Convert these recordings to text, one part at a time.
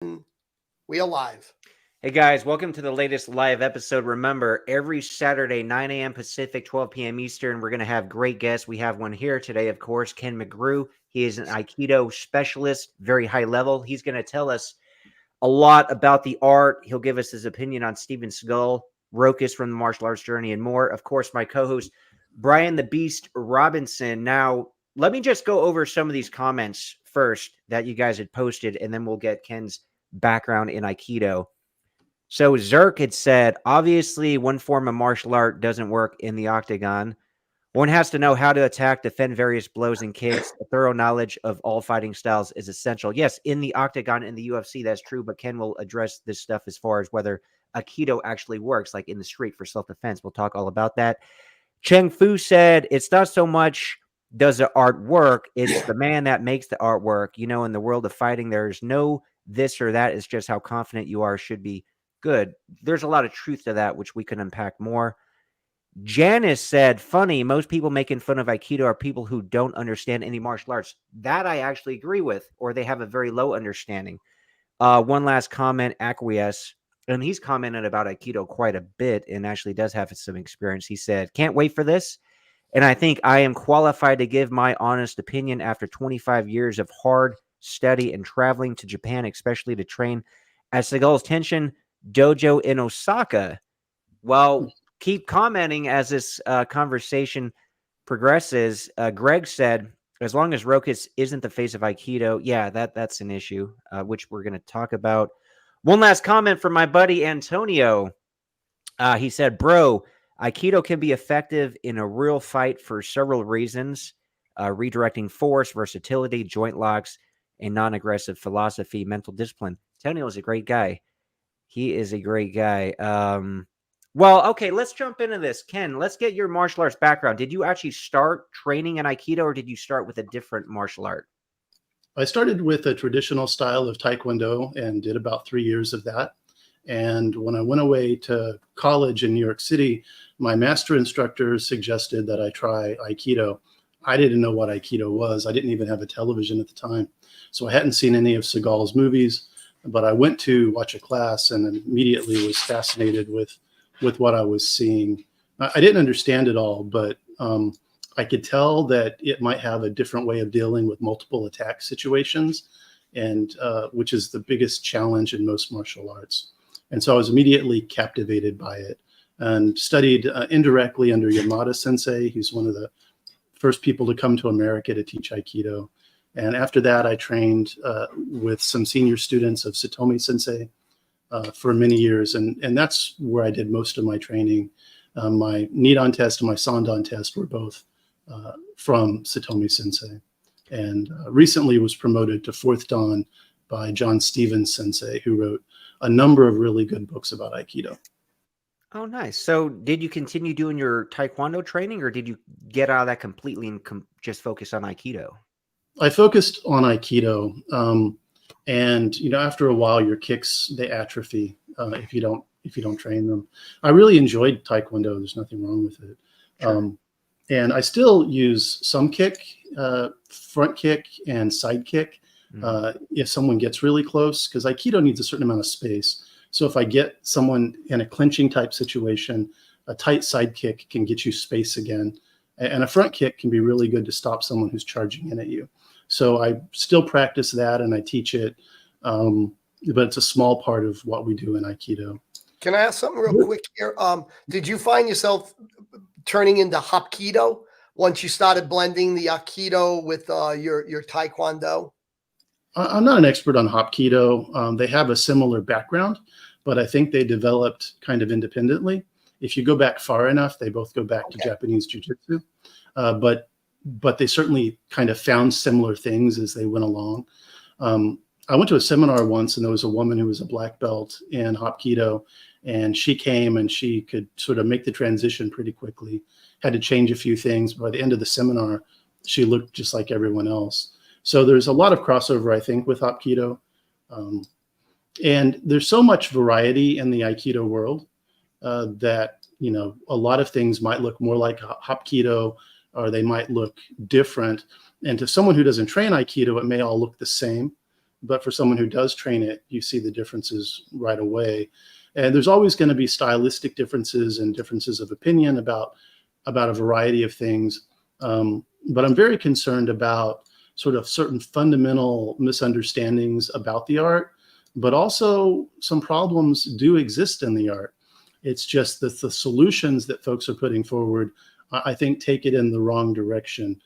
We are live. Hey guys, welcome to the latest live episode. Remember, every Saturday, 9 a.m. Pacific, 12 p.m. Eastern, we're going to have great guests. We have one here today, of course, Ken McGrew. He is an Aikido specialist, very high level. He's going to tell us a lot about the art. He'll give us his opinion on Steven Seagal, Rokas from the martial arts journey, and more. Of course, my co-host, Brian the Beast Robinson. Now, let me just go over some of these comments first that you guys had posted, and then we'll get Ken's background in Aikido. So Zerk had said, obviously, one form of martial art doesn't work in the octagon. One has to know how to attack, defend various blows and kicks. A thorough knowledge of all fighting styles is essential. Yes, in the octagon, in the UFC, that's true, but Ken will address this stuff as far as whether Aikido actually works, like in the street for self-defense. We'll talk all about that. Cheng Fu said, it's not so much does the art work, it's the man that makes the artwork. You know, in the world of fighting, there's no this or that. It's just how confident you are should be good. There's a lot of truth to that, which we can unpack more. Janice said, funny, most people making fun of Aikido are people who don't understand any martial arts. That I actually agree with, or they have a very low understanding. One last comment, Acquiesce, and he's commented about Aikido quite a bit and actually does have some experience. He said, can't wait for this. And I think I am qualified to give my honest opinion after 25 years of hard study and traveling to Japan, especially to train at Seagal's Tenshin Dojo in Osaka. Well, keep commenting as this conversation progresses. Greg said, as long as Rokas isn't the face of Aikido, yeah, that's an issue, which we're going to talk about. One last comment from my buddy Antonio. He said, bro, Aikido can be effective in a real fight for several reasons. Redirecting force, versatility, joint locks, and non-aggressive philosophy, mental discipline. Antonio is a great guy. He is a great guy. Well, okay, let's jump into this. Ken, let's get your martial arts background. Did you actually start training in Aikido, or did you start with a different martial art? I started with a traditional style of Taekwondo and did about 3 years of that. And when I went away to college in New York City, my master instructor suggested that I try Aikido. I didn't know what Aikido was. I didn't even have a television at the time. So I hadn't seen any of Seagal's movies. But I went to watch a class and immediately was fascinated with what I was seeing. I didn't understand it all, but I could tell that it might have a different way of dealing with multiple attack situations, and which is the biggest challenge in most martial arts. And so I was immediately captivated by it and studied indirectly under Yamada Sensei. He's one of the first people to come to America to teach Aikido. And after that, I trained with some senior students of Satomi Sensei for many years. And that's where I did most of my training. My Nidan test and my Sandan test were both from Satomi Sensei. And recently was promoted to 4th Dan by John Stevens Sensei, who wrote a number of really good books about Aikido. Oh, nice. So did you continue doing your Taekwondo training, or did you get out of that completely and just focus on Aikido? I focused on Aikido, and after a while, your kicks, they atrophy if you don't train them. I really enjoyed Taekwondo. There's nothing wrong with it. Sure. And I still use some kick, front kick, and side kick if someone gets really close, because Aikido needs a certain amount of space. So if I get someone in a clinching type situation, a tight side kick can get you space again. And a front kick can be really good to stop someone who's charging in at you. So I still practice that and I teach it, but it's a small part of what we do in Aikido. Can I ask something real quick here? Did you find yourself turning into Hapkido once you started blending the Aikido with your Taekwondo? I'm not an expert on Hapkido. They have a similar background, but I think they developed kind of independently. If you go back far enough, they both go back to Japanese Jiu-Jitsu. But they certainly kind of found similar things as they went along. I went to a seminar once, and there was a woman who was a black belt in Hapkido, and she came and she could sort of make the transition pretty quickly, had to change a few things. By the end of the seminar, she looked just like everyone else. So there's a lot of crossover, I think, with Hapkido. And there's so much variety in the Aikido world that, a lot of things might look more like Hapkido, or they might look different. And to someone who doesn't train Aikido, it may all look the same. but for someone who does train it, you see the differences right away. And there's always going to be stylistic differences and differences of opinion about a variety of things. But I'm very concerned about sort of certain fundamental misunderstandings about the art, but also some problems do exist in the art. It's just that the solutions that folks are putting forward, I think, take it in the wrong direction.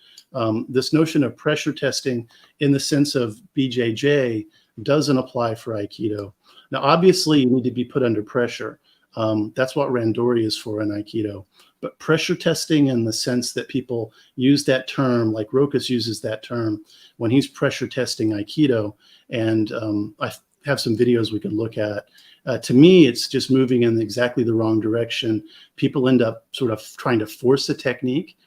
This notion of pressure testing in the sense of BJJ doesn't apply for Aikido. Now, obviously, you need to be put under pressure. That's what randori is for in Aikido. But pressure testing in the sense that people use that term, like Rokas uses that term when he's pressure testing Aikido, and I have some videos we could look at. To me, it's just moving in exactly the wrong direction. People end up sort of trying to force a technique,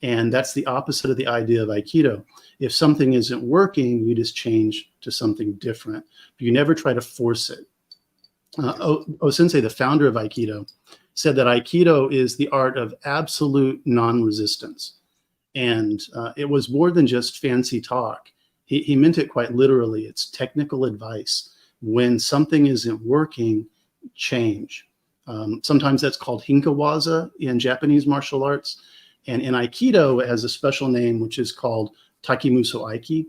and that's the opposite of the idea of Aikido. If something isn't working, you just change to something different. But you never try to force it. Sensei, the founder of Aikido, said that Aikido is the art of absolute non-resistance. And it was more than just fancy talk. He meant it quite literally. It's technical advice. When something isn't working, change. Sometimes that's called hinkawaza in Japanese martial arts. And in Aikido, it has a special name, which is called takimuso aiki,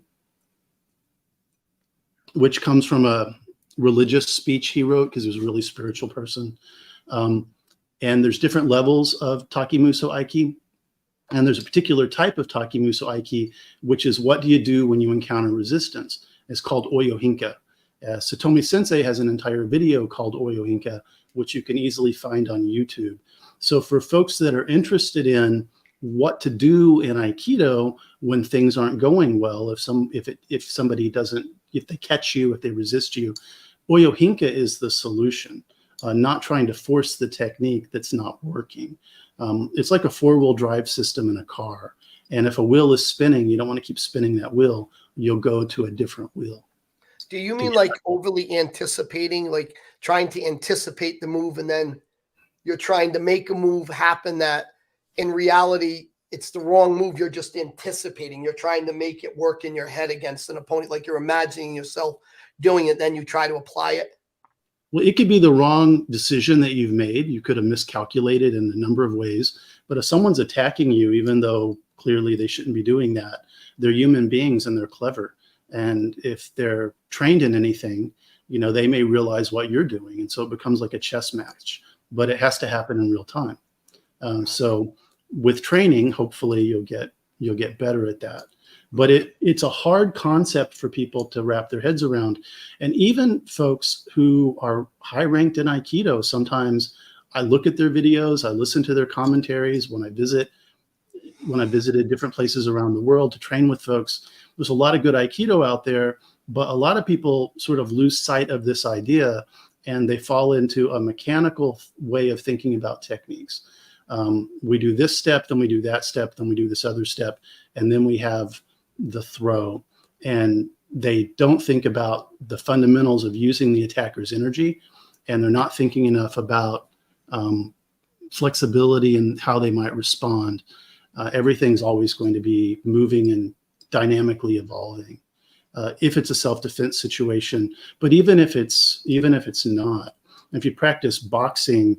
which comes from a religious speech he wrote because he was a really spiritual person. And there's different levels of takimuso aiki. And there's a particular type of takimuso aiki, which is what do you do when you encounter resistance? It's called oyohinka. Satomi Sensei has an entire video called Oyohinka, which you can easily find on YouTube. So for folks that are interested in what to do in Aikido when things aren't going well, if somebody doesn't, if they catch you, if they resist you, Oyohinka is the solution. Not trying to force the technique that's not working. It's like a four-wheel drive system in a car. And if a wheel is spinning, you don't want to keep spinning that wheel. You'll go to a different wheel. Do you mean like overly anticipating, like trying to anticipate the move and then you're trying to make a move happen that in reality, it's the wrong move. You're just anticipating. You're trying to make it work in your head against an opponent, like you're imagining yourself doing it. Then you try to apply it. Well, it could be the wrong decision that you've made. You could have miscalculated in a number of ways. But if someone's attacking you, even though clearly they shouldn't be doing that, they're human beings and they're clever. And if they're trained in anything, they may realize what you're doing. And so it becomes like a chess match, but it has to happen in real time. So with training, hopefully you'll get better at that. But it's a hard concept for people to wrap their heads around. And even folks who are high ranked in Aikido, sometimes I look at their videos, I listen to their commentaries when I visited different places around the world to train with folks. There's a lot of good Aikido out there, but a lot of people sort of lose sight of this idea and they fall into a mechanical way of thinking about techniques. We do this step, then we do that step, then we do this other step, and then we have the throw. And they don't think about the fundamentals of using the attacker's energy, and they're not thinking enough about flexibility and how they might respond. Everything's always going to be moving and dynamically evolving. If it's a self-defense situation, but even if it's not, if you practice boxing,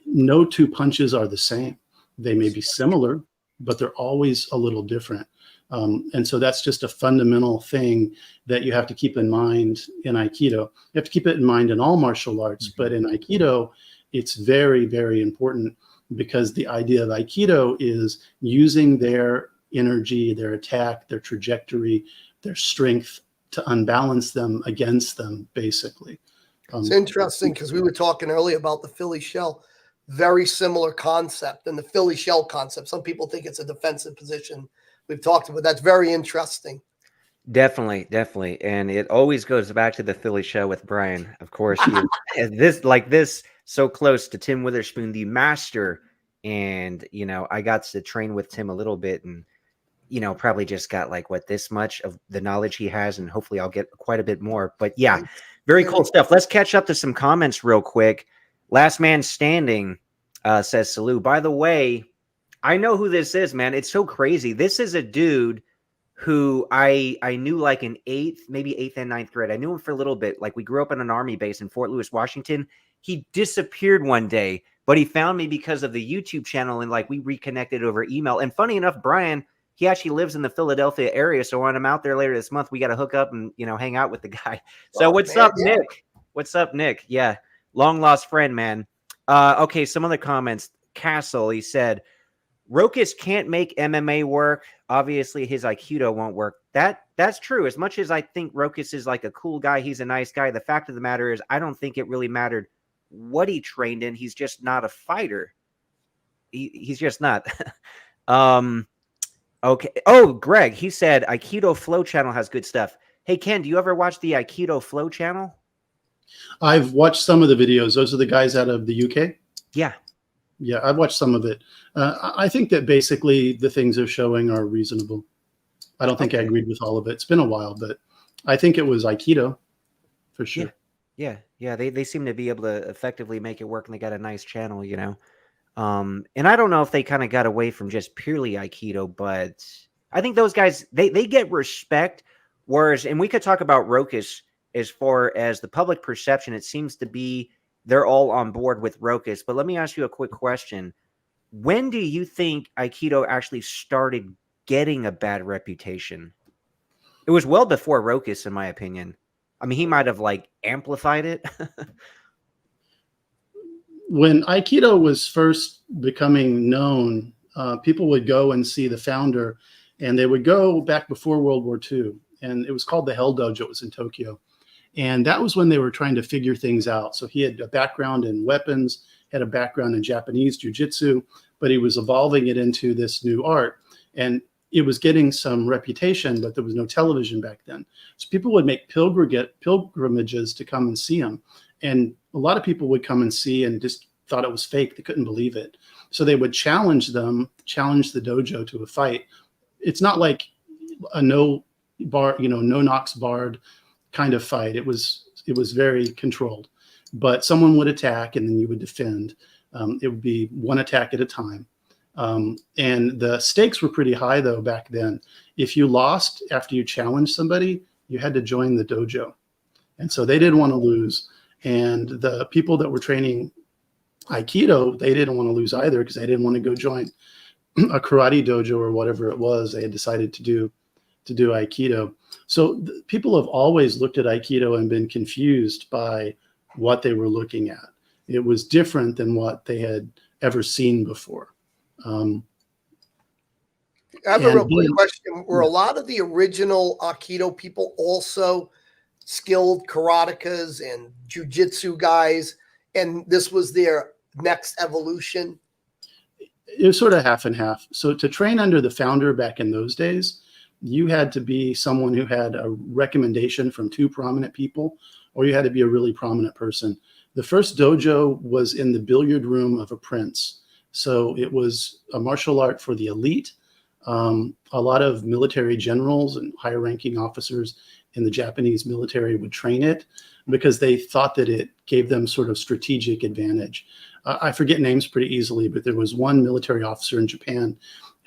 no two punches are the same. They may be similar, but they're always a little different. And so that's just a fundamental thing that you have to keep in mind in Aikido. You have to keep it in mind in all martial arts, but in Aikido, it's very, very important because the idea of Aikido is using their energy, their attack, their trajectory, their strength to unbalance them against them, basically. It's interesting because we were talking earlier about the Philly shell, very similar concept and the Philly shell concept. Some people think it's a defensive position. We've talked about that's very interesting. Definitely. And it always goes back to the Philly show with Brian. Of course, he is this so close to Tim Witherspoon, the master. And, I got to train with Tim a little bit and, probably just got this much of the knowledge he has. And hopefully I'll get quite a bit more. But yeah, very cool stuff. Let's catch up to some comments real quick. Last Man Standing says, Salu, by the way, I know who this is, man. It's so crazy. This is a dude who I knew like in maybe eighth and ninth grade. I knew him for a little bit. Like we grew up in an army base in Fort Lewis, Washington. He disappeared one day, but he found me because of the YouTube channel, and like we reconnected over email. And funny enough, Brian, he actually lives in the Philadelphia area. So when I'm out there later this month, we got to hook up and, hang out with the guy. So what's up, yeah. Nick? What's up, Nick? Yeah. Long lost friend, man. Okay. Some other comments. Castle, he said, Rokas can't make MMA work. Obviously, his Aikido won't work. That's true. As much as I think Rokas is like a cool guy, he's a nice guy. The fact of the matter is, I don't think it really mattered what he trained in. He's just not a fighter. He's just not. Okay. Oh, Greg, he said Aikido Flow channel has good stuff. Hey, Ken, do you ever watch the Aikido Flow channel? I've watched some of the videos. Those are the guys out of the UK. Yeah. Yeah, I've watched some of it. I think that basically the things they're showing are reasonable. I don't think I agreed with all of it. It's been a while, but I think it was Aikido for sure. Yeah. They seem to be able to effectively make it work, and they got a nice channel, And I don't know if they kind of got away from just purely Aikido, but I think those guys, they get respect. Whereas, and we could talk about Rokas as far as the public perception, it seems to be they're all on board with Rokas. But let me ask you a quick question. When do you think Aikido actually started getting a bad reputation? It was well before Rokas, in my opinion. I mean, he might have like amplified it. When Aikido was first becoming known, people would go and see the founder, and they would go back before World War II. And it was called the Hell Dojo. It was in Tokyo. And that was when they were trying to figure things out. So he had a background in weapons, had a background in Japanese jiu-jitsu, but he was evolving it into this new art. And it was getting some reputation, but there was no television back then. So people would make pilgrimages to come and see him. And a lot of people would come and see and just thought it was fake. They couldn't believe it. So they would challenge the dojo to a fight. It's not like a no knocks barred kind of fight. It was very controlled, but someone would attack and then you would defend. It would be one attack at a time. And the stakes were pretty high though back then. If you lost after you challenged somebody, you had to join the dojo. And so they didn't want to lose. And the people that were training Aikido, they didn't want to lose either because they didn't want to go join a karate dojo or whatever it was they had decided to do Aikido. So people have always looked at Aikido and been confused by what they were looking at. It was different than what they had ever seen before. I have a real quick question. Were a lot of the original Aikido people also skilled karatekas and jiu-jitsu guys, and this was their next evolution? It was sort of half and half. So to train under the founder back in those days, you had to be someone who had a recommendation from two prominent people, or you had to be a really prominent person. The first dojo was in the billiard room of a prince. So it was a martial art for the elite. A lot of military generals and higher ranking officers in the Japanese military would train it because they thought that it gave them sort of strategic advantage. I forget names pretty easily, but there was one military officer in Japan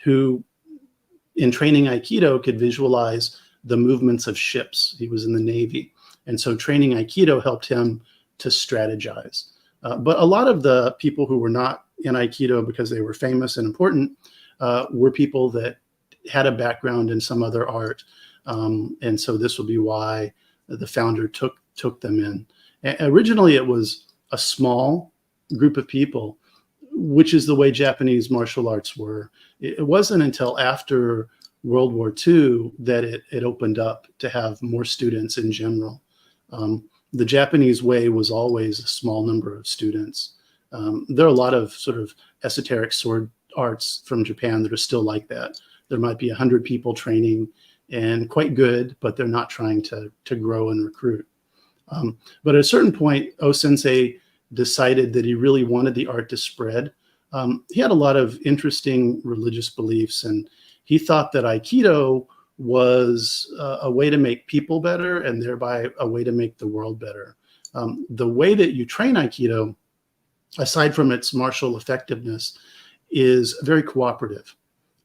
who, in training Aikido, could visualize the movements of ships. He was in the Navy. And so training Aikido helped him to strategize. But a lot of the people who were not in Aikido because they were famous and important were people that had a background in some other art. And so this will be why the founder took them in. Originally, it was a small group of people, which is the way Japanese martial arts were. It wasn't until after World War II that it opened up to have more students in general. The Japanese way was always a small number of students. There are a lot of sort of esoteric sword arts from Japan that are still like that. There might be 100 people training and quite good, but they're not trying to grow and recruit. But at a certain point, O-sensei decided that he really wanted the art to spread. He had a lot of interesting religious beliefs, and he thought that Aikido was a way to make people better and thereby a way to make the world better. The way that you train Aikido, aside from its martial effectiveness, is very cooperative.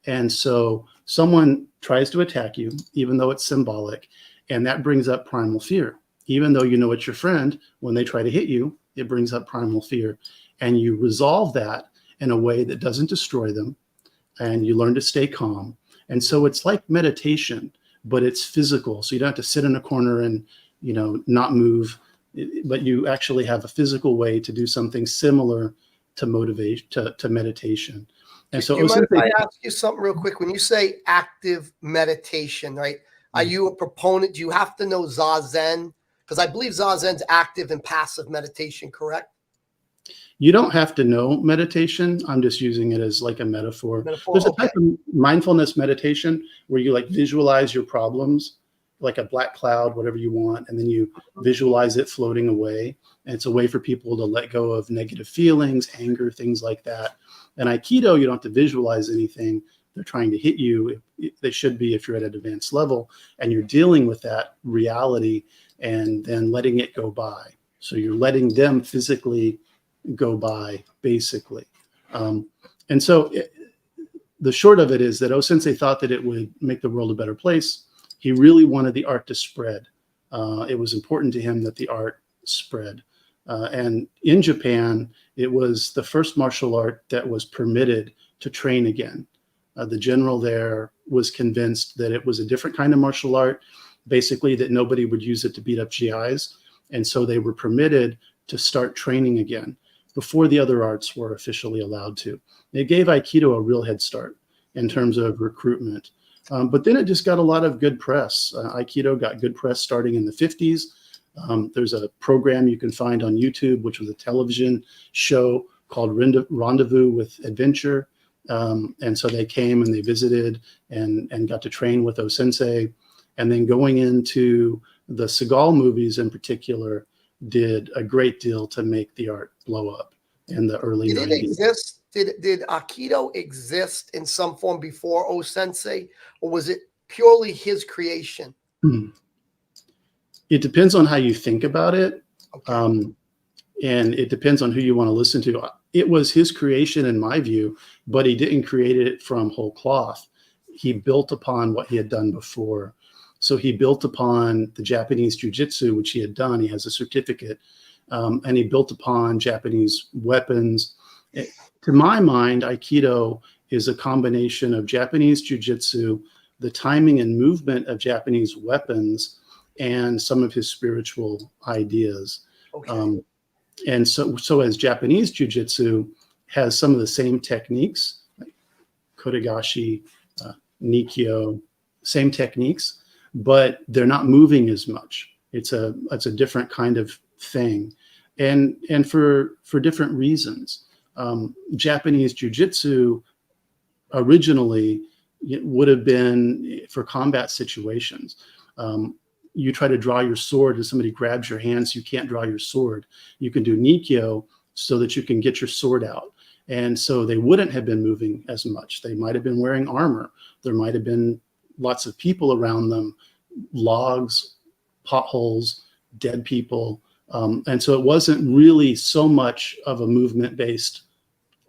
And so someone tries to attack you, even though it's symbolic, and that brings up primal fear. Even though you know it's your friend, when they try to hit you, it brings up primal fear. And you resolve that in a way that doesn't destroy them, and you learn to stay calm. And so it's like meditation, but it's physical. So you don't have to sit in a corner and, not move, but you actually have a physical way to do something similar to meditation. And so, do you mind if I ask you something real quick? When you say active meditation, right? Are you a proponent? Do you have to know Zazen? Because I believe Zazen's active and passive meditation, correct? You don't have to know meditation. I'm just using it as like a metaphor. There's a type of mindfulness meditation where you like visualize your problems, like a black cloud, whatever you want, and then you visualize it floating away. And it's a way for people to let go of negative feelings, anger, things like that. And Aikido, you don't have to visualize anything. They're trying to hit you. They should be if you're at an advanced level, and you're dealing with that reality and then letting it go by. So you're letting them physically go by, basically. And so the short of it is that O-sensei thought that it would make the world a better place. He really wanted the art to spread. It was important to him that the art spread. And in Japan, it was the first martial art that was permitted to train again. The general there was convinced that it was a different kind of martial art, basically that nobody would use it to beat up GIs. And so they were permitted to start training again before the other arts were officially allowed to. It gave Aikido a real head start in terms of recruitment. But then it just got a lot of good press. Aikido got good press starting in the 50s. There's a program you can find on YouTube, which was a television show called Rendezvous with Adventure. And so they came and they visited and got to train with O-sensei. And then going into the Seagal movies in particular, did a great deal to make the art blow up in the early 90s. Did it exist? Did Aikido exist in some form before O-sensei, or was it purely his creation? It depends on how you think about it. Okay. And it depends on who you want to listen to. It was his creation in my view, but he didn't create it from whole cloth. He built upon what he had done before. So he built upon the Japanese jiu-jitsu, which he had done. He has a certificate, and he built upon Japanese weapons. To my mind, Aikido is a combination of Japanese jiu-jitsu, the timing and movement of Japanese weapons, and some of his spiritual ideas. Okay. And so as Japanese jiu-jitsu has some of the same techniques, like kotegashi, nikyo, same techniques, but they're not moving as much. It's a different kind of thing, and for different reasons. Japanese jiu-jitsu originally would have been for combat situations. You try to draw your sword and somebody grabs your hands, you can't draw your sword. You can do nikyo so that you can get your sword out. And so they wouldn't have been moving as much. They might have been wearing armor. There might have been lots of people around them, logs, potholes, dead people. And so it wasn't really so much of a movement-based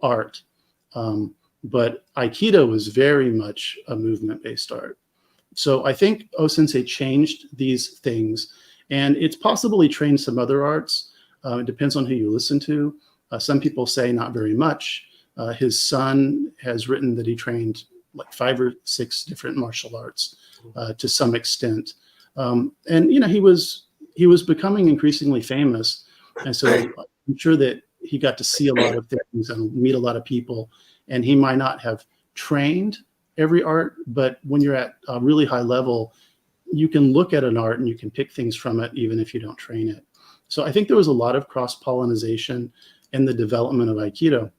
art. But Aikido was very much a movement-based art. So I think O-sensei changed these things, and it's possibly trained some other arts. It depends on who you listen to. Some people say not very much. His son has written that he trained like 5 or 6 different martial arts to some extent. And he was becoming increasingly famous, and so I'm sure that he got to see a lot of things and meet a lot of people. And he might not have trained every art, but when you're at a really high level, you can look at an art and you can pick things from it, even if you don't train it. So I think there was a lot of cross-pollination in the development of Aikido.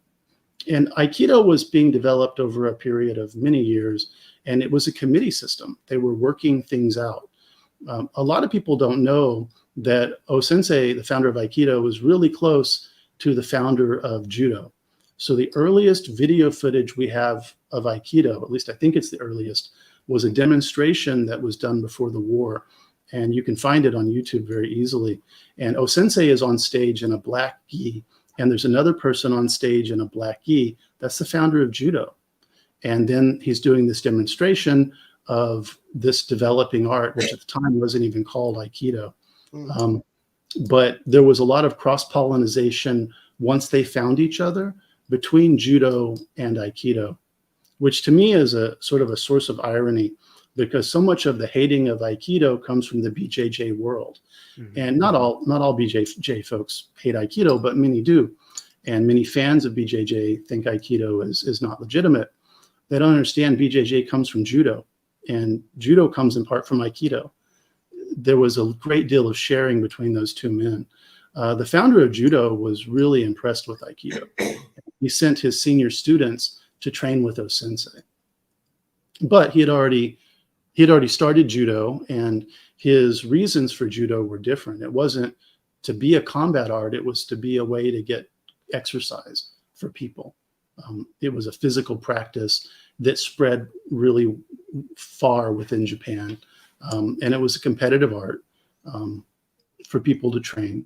And Aikido was being developed over a period of many years, and it was a committee system. They were working things out. A lot of people don't know that O-sensei, the founder of Aikido, was really close to the founder of Judo. So the earliest video footage we have of Aikido, at least I think it's the earliest, was a demonstration that was done before the war. And you can find it on YouTube very easily. And O-sensei is on stage in a black gi, and there's another person on stage in a black gi. That's the founder of Judo. And then he's doing this demonstration of this developing art, which at the time wasn't even called Aikido. But there was a lot of cross-pollination once they found each other between Judo and Aikido, which to me is a sort of a source of irony, because so much of the hating of Aikido comes from the BJJ world. And not all BJJ folks hate Aikido, but many do. And many fans of BJJ think Aikido is not legitimate. They don't understand BJJ comes from Judo, and Judo comes in part from Aikido. There was a great deal of sharing between those two men. The founder of Judo was really impressed with Aikido. He sent his senior students to train with O-sensei. But he had already started Judo, and his reasons for Judo were different. It wasn't to be a combat art. It was to be a way to get exercise for people. It was a physical practice that spread really far within Japan. And it was a competitive art for people to train.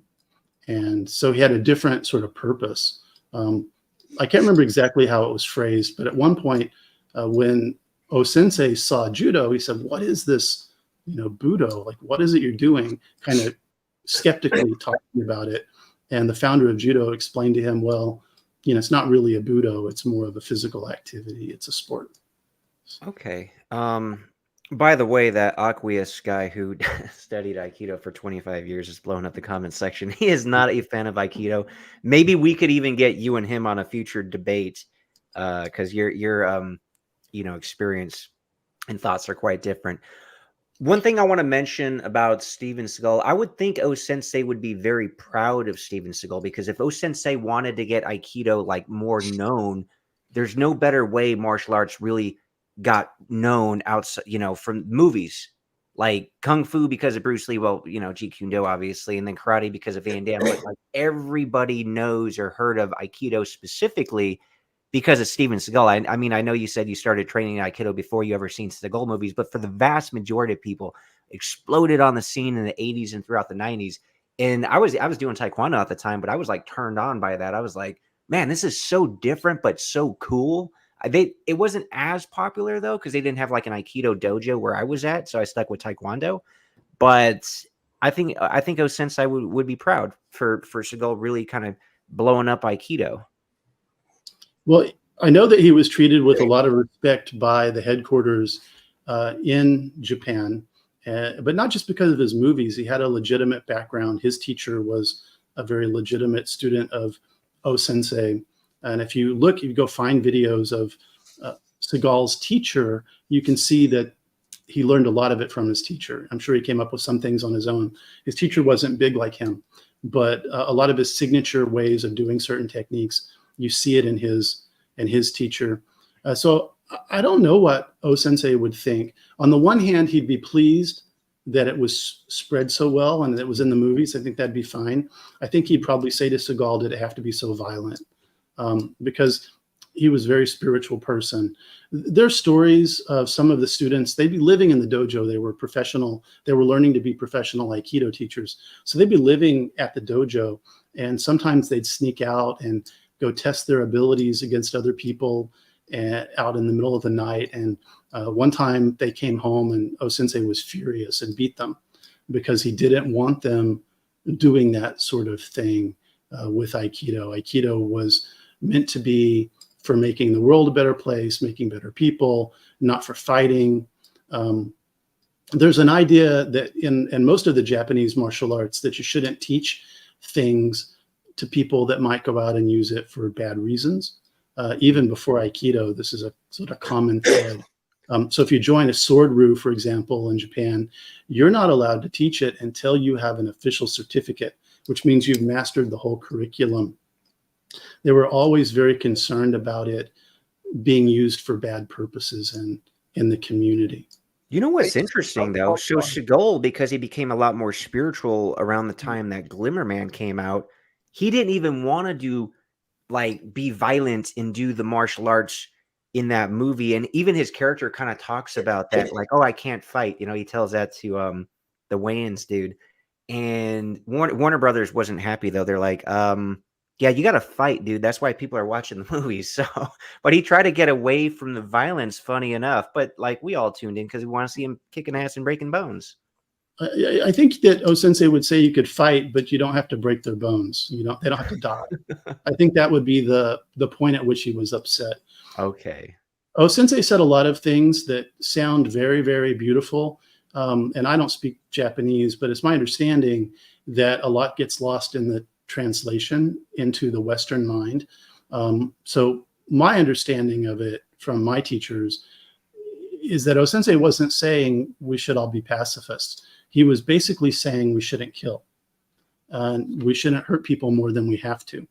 And so he had a different sort of purpose. I can't remember exactly how it was phrased, but at one point when O-sensei saw Judo, he said, "What is this, Budo? Like, what is it you're doing?" Kind of skeptically talking about it. And the founder of Judo explained to him, well, it's not really a Budo. It's more of a physical activity. It's a sport. Okay. By the way, that Aqueous guy who studied Aikido for 25 years is blowing up the comment section. He is not a fan of Aikido. Maybe we could even get you and him on a future debate, because your experience and thoughts are quite different. One thing I want to mention about Steven Seagal, I would think O-sensei would be very proud of Steven Seagal, because if O-sensei wanted to get Aikido like more known, there's no better way martial arts really got known outside, from movies like Kung Fu because of Bruce Lee, Jeet Kune Do obviously, and then karate because of Van Damme. But like everybody knows or heard of Aikido specifically because of Steven Seagal. I mean, I know you said you started training Aikido before you ever seen Seagal movies, but for the vast majority of people, exploded on the scene in the 80s and throughout the 90s. And I was doing Taekwondo at the time, but I was like turned on by that. I was like, man, this is so different, but so cool. It wasn't as popular though, because they didn't have like an Aikido dojo where I was at, so I stuck with Taekwondo. But I think O-sensei would be proud for Seagal really kind of blowing up Aikido. Well, I know that he was treated with a lot of respect by the headquarters in Japan, but not just because of his movies. He had a legitimate background. His teacher was a very legitimate student of O-sensei. And if you go find videos of Seagal's teacher, you can see that he learned a lot of it from his teacher. I'm sure he came up with some things on his own. His teacher wasn't big like him, but a lot of his signature ways of doing certain techniques, you see it in his teacher. So I don't know what O-sensei would think. On the one hand, he'd be pleased that it was spread so well and that it was in the movies. I think that'd be fine. I think he'd probably say to Seagal, did it have to be so violent? Because he was a very spiritual person. There's stories of some of the students, they'd be living in the dojo. They were professional. They were learning to be professional Aikido teachers. So they'd be living at the dojo, and sometimes they'd sneak out and go test their abilities against other people out in the middle of the night. And one time they came home and O-sensei was furious and beat them because he didn't want them doing that sort of thing with Aikido. Aikido was meant to be for making the world a better place, making better people, not for fighting. There's an idea that in most of the Japanese martial arts that you shouldn't teach things to people that might go out and use it for bad reasons. Even before Aikido, this is a sort of common thread. So if you join a sword ryu, for example, in Japan, you're not allowed to teach it until you have an official certificate, which means you've mastered the whole curriculum. They were always very concerned about it being used for bad purposes in the community. You know what's interesting though? So Seagal, because he became a lot more spiritual around the time that Glimmerman came out, he didn't even want to be violent and do the martial arts in that movie. And even his character kind of talks about that, like, oh, I can't fight. He tells that to the Wayans dude. And Warner Brothers wasn't happy though. They're like, Yeah, you got to fight, dude. That's why people are watching the movies. So, but he tried to get away from the violence, funny enough. But like we all tuned in because we want to see him kicking ass and breaking bones. I think that O-sensei would say you could fight, but you don't have to break their bones. They don't have to die. I think that would be the point at which he was upset. Okay. O-sensei said a lot of things that sound very, very beautiful. And I don't speak Japanese, but it's my understanding that a lot gets lost in the translation into the Western mind. So my understanding of it from my teachers is that O-sensei wasn't saying we should all be pacifists. He was basically saying we shouldn't kill. We shouldn't hurt people more than we have to.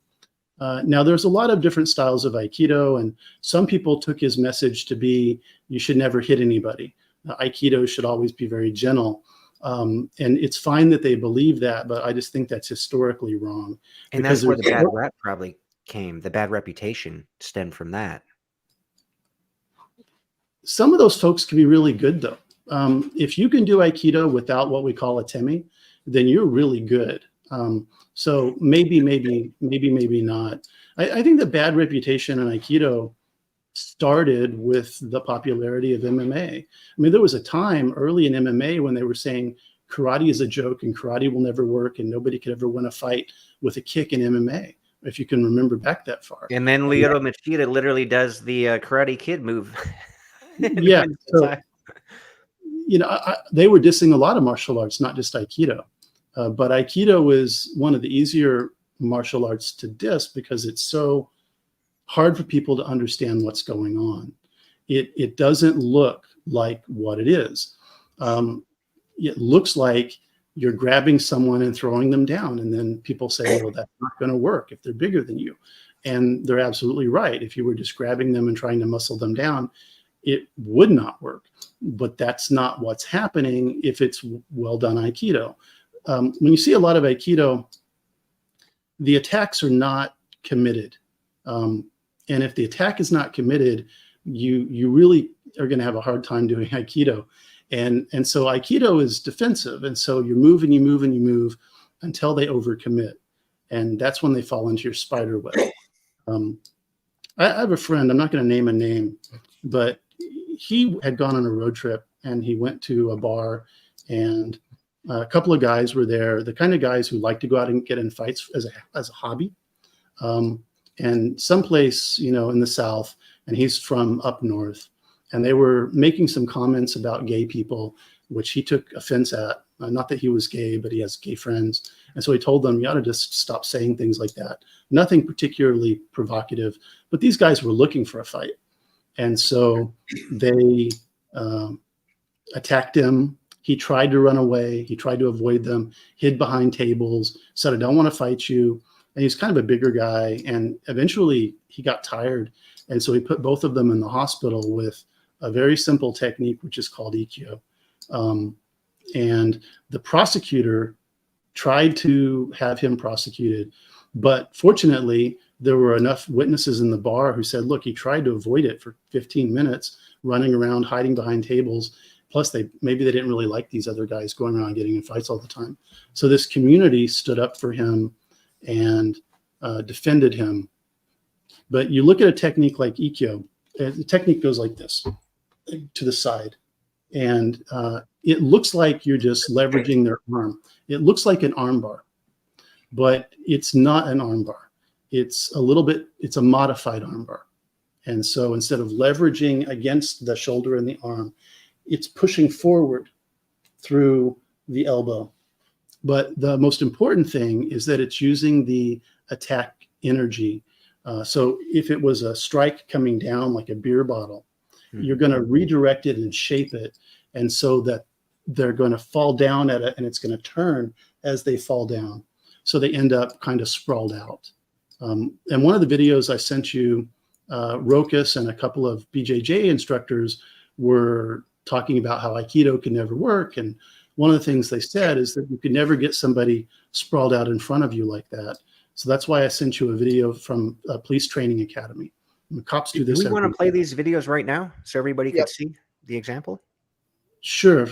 Now, there's a lot of different styles of Aikido, and some people took his message to be you should never hit anybody. Aikido should always be very gentle. And it's fine that they believe that, but I just think that's historically wrong. And that's where the bad rap probably came. The bad reputation stemmed from that. Some of those folks can be really good, though. If you can do Aikido without what we call a temi, then you're really good. So maybe not. I think the bad reputation in Aikido started with the popularity of MMA. I mean, there was a time early in MMA when they were saying karate is a joke and karate will never work and nobody could ever win a fight with a kick in MMA, if you can remember back that far. And then Lyoto Machida literally does the Karate Kid move. Yeah. So, they were dissing a lot of martial arts, not just Aikido. But Aikido is one of the easier martial arts to diss because it's so hard for people to understand what's going on. It doesn't look like what it is. It looks like you're grabbing someone and throwing them down. And then people say, well, that's not going to work if they're bigger than you. And they're absolutely right. If you were just grabbing them and trying to muscle them down, it would not work. But that's not what's happening if it's well done Aikido. When you see a lot of Aikido, the attacks are not committed. And if the attack is not committed, you really are going to have a hard time doing Aikido. And so Aikido is defensive. And so you move and you move and you move until they overcommit. And that's when they fall into your spider web. I have a friend, I'm not going to name a name, but he had gone on a road trip and he went to a bar and a couple of guys were there, the kind of guys who like to go out and get in fights as a hobby. And someplace, in the South, and he's from up north, and they were making some comments about gay people, which he took offense at. Not that he was gay, but he has gay friends. And so he told them, you ought to just stop saying things like that. Nothing particularly provocative, but these guys were looking for a fight. And so they attacked him. He tried to run away. He tried to avoid them, hid behind tables, said, I don't want to fight you. And he's kind of a bigger guy. And eventually he got tired. And so he put both of them in the hospital with a very simple technique, which is called Ikkyo. And the prosecutor tried to have him prosecuted. But fortunately, there were enough witnesses in the bar who said, look, he tried to avoid it for 15 minutes, running around, hiding behind tables. Plus, maybe they didn't really like these other guys going around getting in fights all the time. So this community stood up for him and defended him. But you look at a technique like Ikkyo, the technique goes like this, to the side. And it looks like you're just leveraging their arm. It looks like an arm bar, but it's not an arm bar. It's a modified arm bar. And so instead of leveraging against the shoulder and the arm, it's pushing forward through the elbow. But the most important thing is that it's using the attack energy. So if it was a strike coming down like a beer bottle, you're going to redirect it and shape it. And so that they're going to fall down at it and it's going to turn as they fall down. So they end up kind of sprawled out. And one of the videos I sent you, Rokas and a couple of BJJ instructors were talking about how Aikido can never work. And one of the things they said is that you can never get somebody sprawled out in front of you like that. So that's why I sent you a video from a police training academy. The cops do this. Do we want to play these videos right now so everybody can see the example? Sure.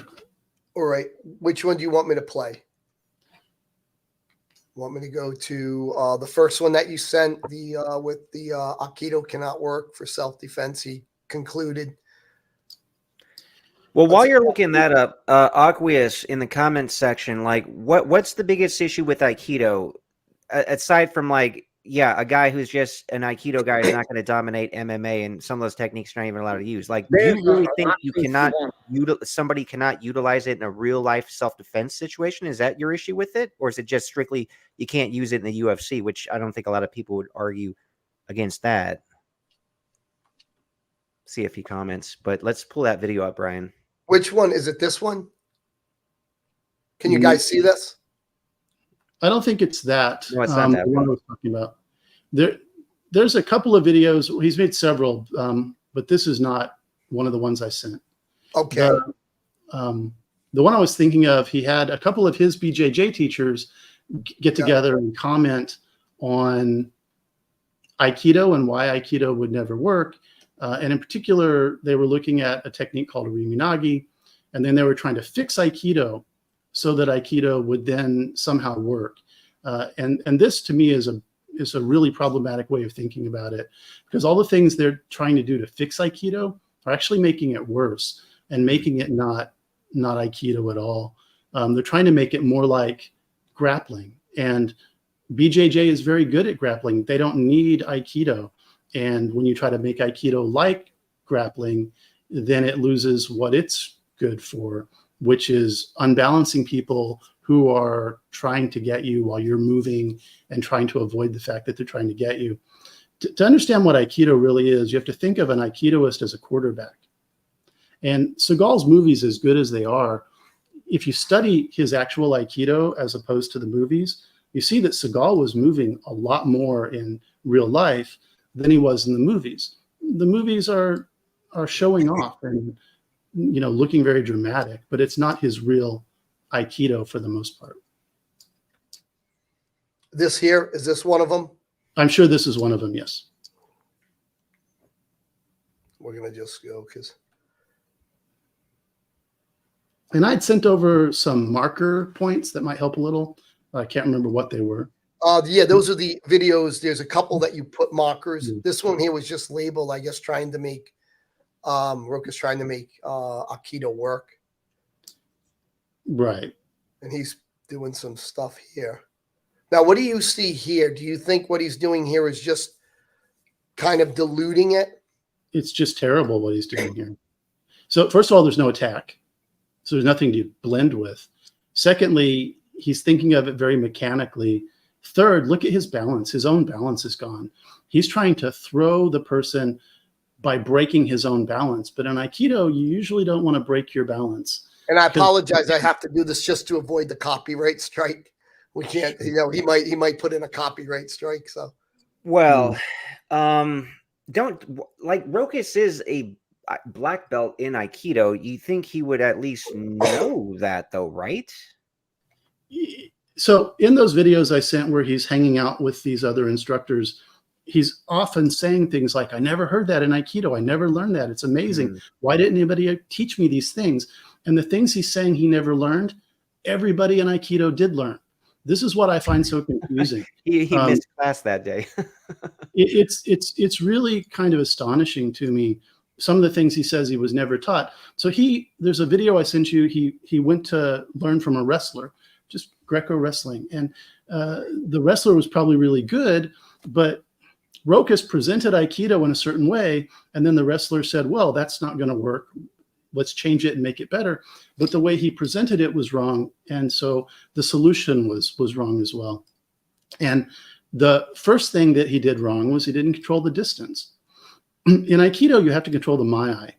All right. Which one do you want me to play? Want me to go to the first one that you sent, the with the Aikido cannot work for self-defense? He concluded. Well, while you're looking that up, Aqueous in the comments section, like, what's the biggest issue with Aikido, aside from like, yeah, a guy who's just an Aikido guy is not going to dominate MMA, and some of those techniques are not even allowed to use. Like, do you really think you cannot somebody cannot utilize it in a real life self-defense situation? Is that your issue with it, or is it just strictly you can't use it in the UFC? Which I don't think a lot of people would argue against that. See if he comments, but let's pull that video up, Brian. Which one is it? This one? Can you guys see this? I don't think it's that. No, it's not that the one I was talking about. There's a couple of videos. He's made several, but this is not one of the ones I sent. Okay. The one I was thinking of, he had a couple of his BJJ teachers get together and comment on Aikido and why Aikido would never work. And in particular, they were looking at a technique called Riminagi, and then they were trying to fix Aikido so that Aikido would then somehow work. And this, to me, is a really problematic way of thinking about it, because all the things they're trying to do to fix Aikido are actually making it worse and making it not Aikido at all. They're trying to make it more like grappling, and BJJ is very good at grappling. They don't need Aikido. And when you try to make Aikido like grappling, then it loses what it's good for, which is unbalancing people who are trying to get you while you're moving and trying to avoid the fact that they're trying to get you. To understand what Aikido really is, you have to think of an Aikidoist as a quarterback. And Seagal's movies, as good as they are, if you study his actual Aikido as opposed to the movies, you see that Seagal was moving a lot more in real life than he was in the movies. The movies are showing off and, you know, looking very dramatic, but it's not his real Aikido for the most part. This here, is this one of them? I'm sure this is one of them, yes. We're going to just go because. And I'd sent over some marker points that might help a little. I can't remember what they were. Yeah, those are the videos. There's a couple that you put markers. This one here was just labeled, I guess, trying to make Roka's trying to make Aikido work. Right. And he's doing some stuff here. Now, what do you see here? Do you think what he's doing here is just kind of diluting it? It's just terrible what he's doing here. So first of all, there's no attack. So there's nothing to blend with. Secondly, he's thinking of it very mechanically. Third, look at his balance. His own balance is gone. He's trying to throw the person by breaking his own balance. But in Aikido, you usually don't want to break your balance. And I apologize. I have to do this just to avoid the copyright strike. We can't, you know, he might put in a copyright strike. So, well, don't, like, Rokas is a black belt in Aikido. You think he would at least know that, though, right? So in those videos I sent where he's hanging out with these other instructors, he's often saying things like, I never heard that in Aikido. I never learned that. It's amazing. Why didn't anybody teach me these things? And the things he's saying he never learned, everybody in Aikido did learn. This is what I find so confusing. he missed class that day. It's really kind of astonishing to me, some of the things he says he was never taught. So there's a video I sent you. He went to learn from a wrestler, just Greco wrestling. And the wrestler was probably really good, but Rokas presented Aikido in a certain way. And then the wrestler said, well, that's not going to work. Let's change it and make it better. But the way he presented it was wrong. And so the solution was wrong as well. And the first thing that he did wrong was he didn't control the distance. In Aikido, you have to control the ma'ai.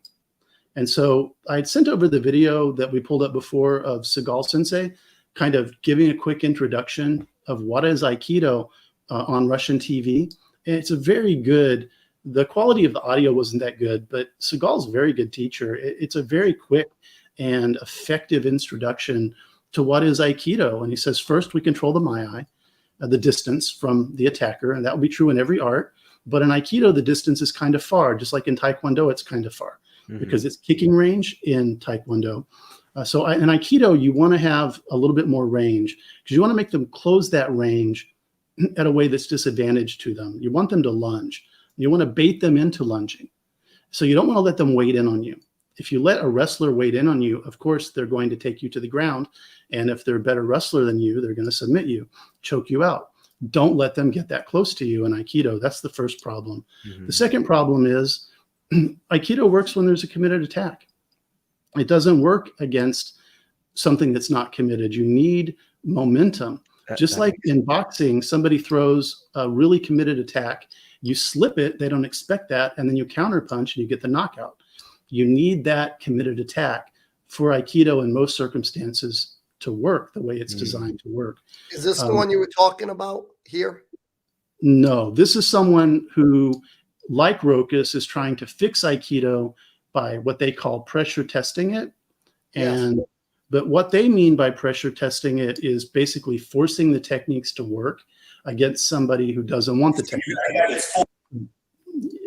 And so I had sent over the video that we pulled up before of Seagal Sensei, kind of giving a quick introduction of what is Aikido on Russian TV. And it's a very good, the quality of the audio wasn't that good, but Seagal's a very good teacher. It's a very quick and effective introduction to what is Aikido. And he says, first, we control the ma'ai, the distance from the attacker. And that will be true in every art. But in Aikido, the distance is kind of far, just like in Taekwondo, it's kind of far because it's kicking range in Taekwondo. In Aikido, you want to have a little bit more range because you want to make them close that range at a way that's disadvantaged to them. You want them to lunge. You want to bait them into lunging. So you don't want to let them weight in on you. If you let a wrestler weight in on you, of course, they're going to take you to the ground. And if they're a better wrestler than you, they're going to submit you, choke you out. Don't let them get that close to you in Aikido. That's the first problem. Mm-hmm. The second problem is Aikido works when there's a committed attack. It doesn't work against something that's not committed. You need momentum. Just like in boxing, somebody throws a really committed attack, you slip it, they don't expect that, and then you counterpunch and you get the knockout. You need that committed attack for Aikido in most circumstances to work the way it's designed to work. Is this the one you were talking about here? No, this is someone who, like Rokas, is trying to fix Aikido by what they call pressure testing it. And but what they mean by pressure testing it is basically forcing the techniques to work against somebody who doesn't want the technique.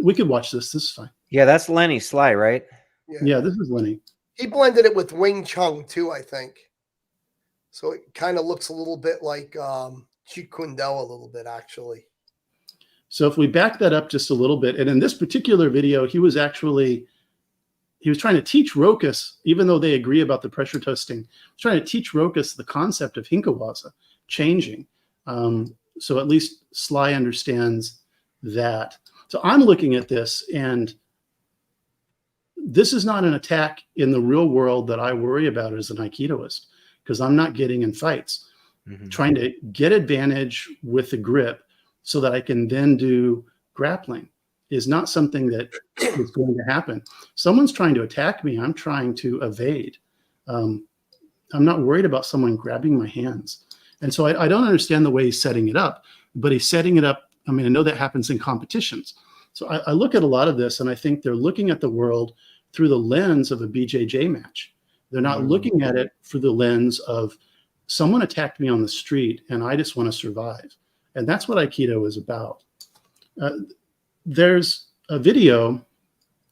We could watch this. This is fine. Yeah, that's Lenny Sly, right? Yeah, this is Lenny. He blended it with Wing Chun too, I think. So it kind of looks a little bit like Jeet Kune Do a little bit, actually. So if we back that up just a little bit, and in this particular video, he was trying to teach Rokas, even though they agree about the pressure testing, he was trying to teach Rokas the concept of Hinkawaza, changing. So at least Sly understands that. So I'm looking at this, and this is not an attack in the real world that I worry about as an Aikidoist, because I'm not getting in fights. Trying to get advantage with the grip so that I can then do grappling is not something that is going to happen. Someone's trying to attack me. I'm trying to evade. I'm not worried about someone grabbing my hands. And so I don't understand the way he's setting it up, but he's setting it up. I mean, I know that happens in competitions. So I look at a lot of this, and I think they're looking at the world through the lens of a BJJ match. They're not looking at it through the lens of someone attacked me on the street and I just want to survive. And that's what Aikido is about. There's a video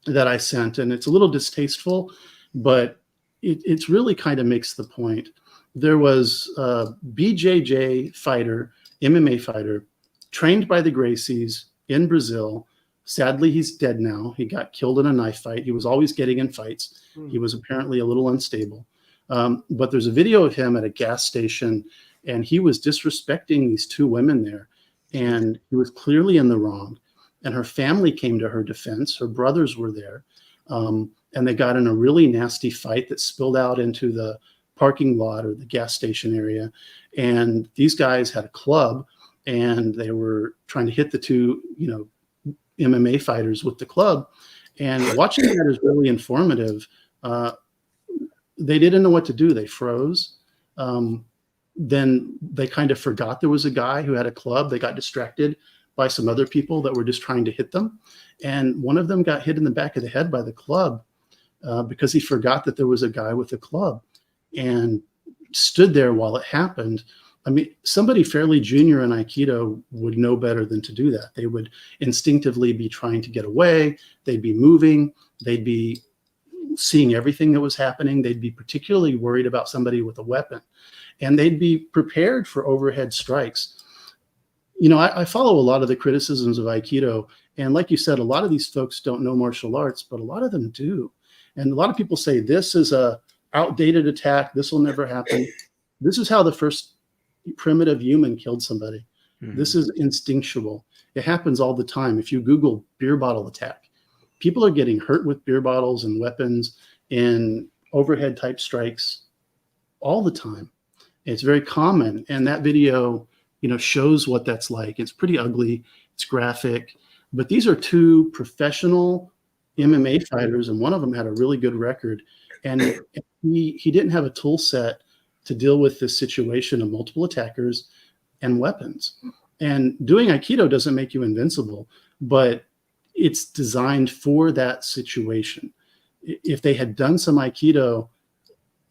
that I sent, and it's a little distasteful, but it's really kind of makes the point. There was a BJJ fighter, MMA fighter, trained by the Gracies in Brazil. Sadly, he's dead now. He got killed in a knife fight. He was always getting in fights. He was apparently a little unstable. But there's a video of him at a gas station, and he was disrespecting these two women there. And he was clearly in the wrong. And her family came to her defense. Her brothers were there. And they got in a really nasty fight that spilled out into the parking lot or the gas station area. And these guys had a club, and they were trying to hit the two, MMA fighters with the club. And watching that is really informative. They didn't know what to do. They froze. Then they kind of forgot there was a guy who had a club. They got distracted by some other people that were just trying to hit them. And one of them got hit in the back of the head by the club because he forgot that there was a guy with a club and stood there while it happened. I mean, somebody fairly junior in Aikido would know better than to do that. They would instinctively be trying to get away. They'd be moving. They'd be seeing everything that was happening. They'd be particularly worried about somebody with a weapon, and they'd be prepared for overhead strikes. I follow a lot of the criticisms of Aikido, and like you said, a lot of these folks don't know martial arts, but a lot of them do. And a lot of people say this is a outdated attack. This will never happen. This is how the first primitive human killed somebody. This is instinctual. It happens all the time. If you Google beer bottle attack, people are getting hurt with beer bottles and weapons in overhead type strikes all the time. It's very common. And that video, shows what that's like. It's pretty ugly. It's graphic. But these are two professional MMA fighters, and one of them had a really good record. And he didn't have a tool set to deal with this situation of multiple attackers and weapons. And doing Aikido doesn't make you invincible, but it's designed for that situation. If they had done some Aikido,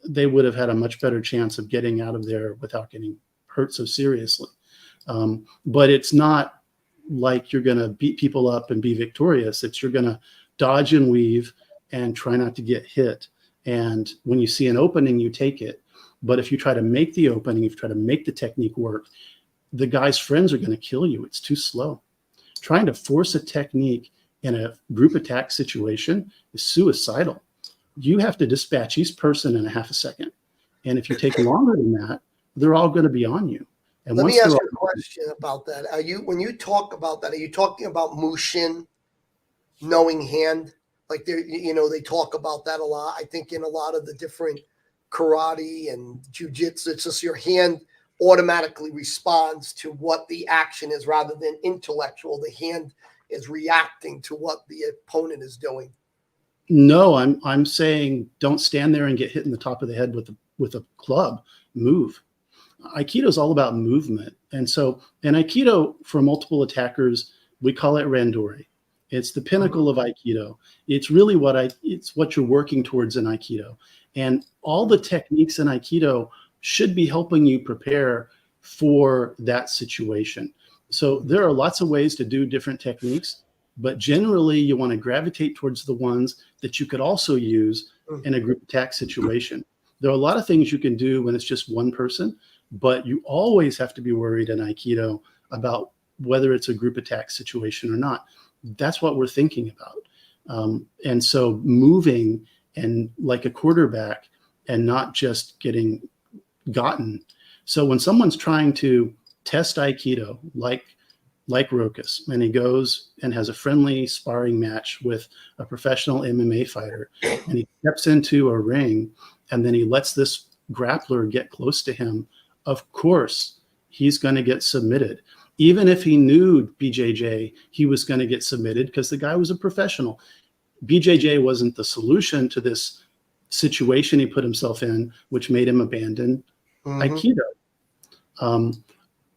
they would have had a much better chance of getting out of there without getting hurt so seriously. But it's not like you're going to beat people up and be victorious. You're going to dodge and weave and try not to get hit. And when you see an opening, you take it. But if you try to make the opening, if you try to make the technique work, the guy's friends are going to kill you. It's too slow. Trying to force a technique in a group attack situation is suicidal. You have to dispatch each person in a half a second. And if you take longer than that, they're all going to be on you. And Let me ask you a all question about that. When you talk about that, are you talking about Mushin, knowing hand? Like they talk about that a lot. I think in a lot of the different karate and jujitsu, it's just your hand automatically responds to what the action is rather than intellectual. The hand is reacting to what the opponent is doing. No, I'm saying don't stand there and get hit in the top of the head with a club. Move. Aikido is all about movement. And so in Aikido, for multiple attackers, we call it randori. It's the pinnacle of Aikido. It's really it's what you're working towards in Aikido. And all the techniques in Aikido should be helping you prepare for that situation. So there are lots of ways to do different techniques, but generally you want to gravitate towards the ones that you could also use in a group attack situation. There are a lot of things you can do when it's just one person, but you always have to be worried in Aikido about whether it's a group attack situation or not. That's what we're thinking about. And so moving and like a quarterback and not just getting gotten. So when someone's trying to test Aikido, like Rokas, and he goes and has a friendly sparring match with a professional MMA fighter, and he steps into a ring, and then he lets this grappler get close to him, of course, he's going to get submitted. Even if he knew BJJ, he was going to get submitted because the guy was a professional. BJJ wasn't the solution to this situation he put himself in, which made him abandon Aikido.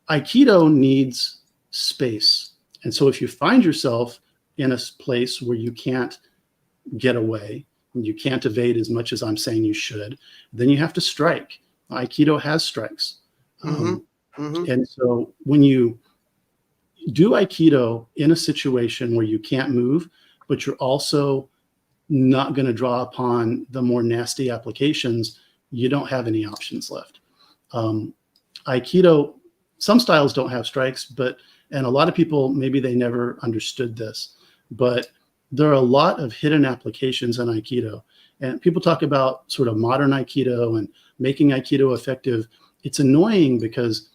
Aikido needs space. And so if you find yourself in a place where you can't get away, and you can't evade as much as I'm saying you should, then you have to strike. Aikido has strikes. And so when you do Aikido in a situation where you can't move, but you're also not going to draw upon the more nasty applications, you don't have any options left. Aikido, some styles don't have strikes, and a lot of people, maybe they never understood this, but there are a lot of hidden applications in Aikido. And people talk about sort of modern Aikido and making Aikido effective. It's annoying because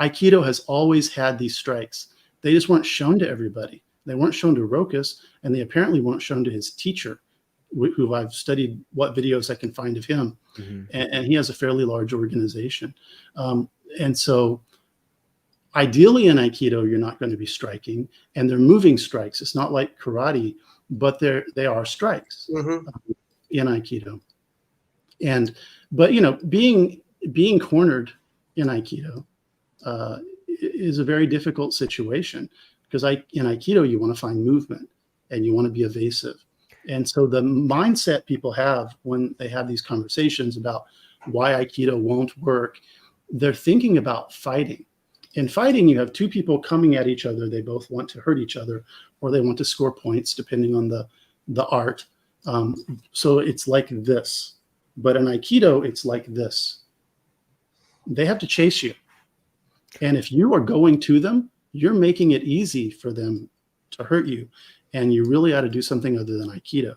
Aikido has always had these strikes. They just weren't shown to everybody. They weren't shown to Rokas, and they apparently weren't shown to his teacher, who I've studied what videos I can find of him. And he has a fairly large organization. And so ideally in Aikido, you're not going to be striking, and they're moving strikes. It's not like karate, but they are strikes in Aikido. But being cornered in Aikido is a very difficult situation, because in Aikido, you want to find movement and you want to be evasive. And so the mindset people have when they have these conversations about why Aikido won't work, they're thinking about fighting. In fighting, you have two people coming at each other. They both want to hurt each other, or they want to score points, depending on the art. So it's like this. But in Aikido, it's like this. They have to chase you. And if you are going to them, you're making it easy for them to hurt you. And you really ought to do something other than Aikido.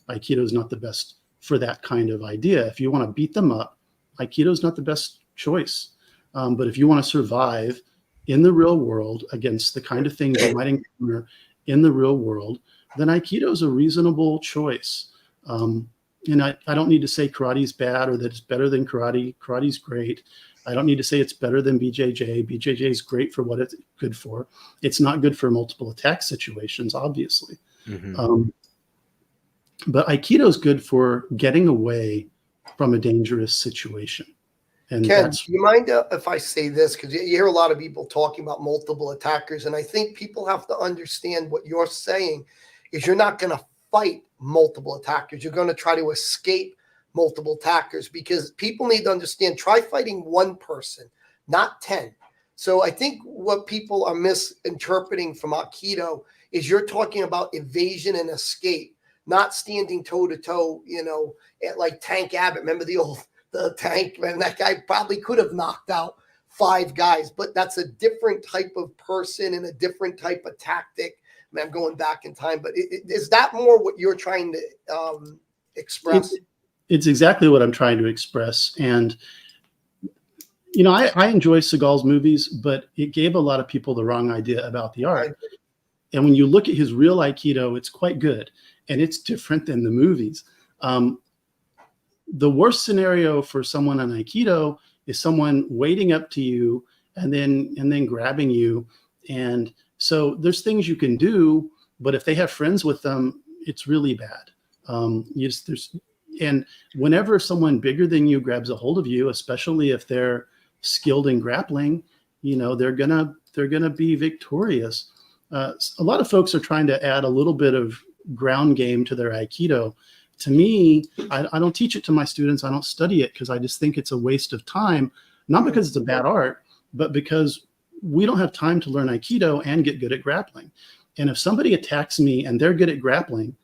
Aikido is not the best for that kind of idea. If you want to beat them up, Aikido is not the best choice. But if you want to survive in the real world against the kind of things you might encounter in the real world, then Aikido is a reasonable choice. And I don't need to say karate is bad or that it's better than karate. Karate's great. I don't need to say it's better than BJJ. BJJ is great for what it's good for. It's not good for multiple attack situations, obviously. But Aikido is good for getting away from a dangerous situation. And Ken, do you mind if I say this? Because you hear a lot of people talking about multiple attackers, and I think people have to understand what you're saying is you're not going to fight multiple attackers. You're going to try to escape multiple attackers, because people need to understand, try fighting one person, not 10. So I think what people are misinterpreting from Aikido is you're talking about evasion and escape. not standing toe to toe, at like Tank Abbott. Remember the Tank, man, that guy probably could have knocked out 5 guys, but that's a different type of person and a different type of tactic. I mean, I'm going back in time, but is that more what you're trying to express? It's exactly what I'm trying to express. And, I enjoy Seagal's movies, but it gave a lot of people the wrong idea about the art. And when you look at his real Aikido, it's quite good. And it's different than the movies. The worst scenario for someone on Aikido is someone wading up to you and then grabbing you. And so there's things you can do, but if they have friends with them, it's really bad. And whenever someone bigger than you grabs a hold of you, especially if they're skilled in grappling, they're gonna be victorious. A lot of folks are trying to add a little bit of ground game to their Aikido. To me, I don't teach it to my students. I don't study it because I just think it's a waste of time, not because it's a bad art, but because we don't have time to learn Aikido and get good at grappling. And if somebody attacks me and they're good at grappling,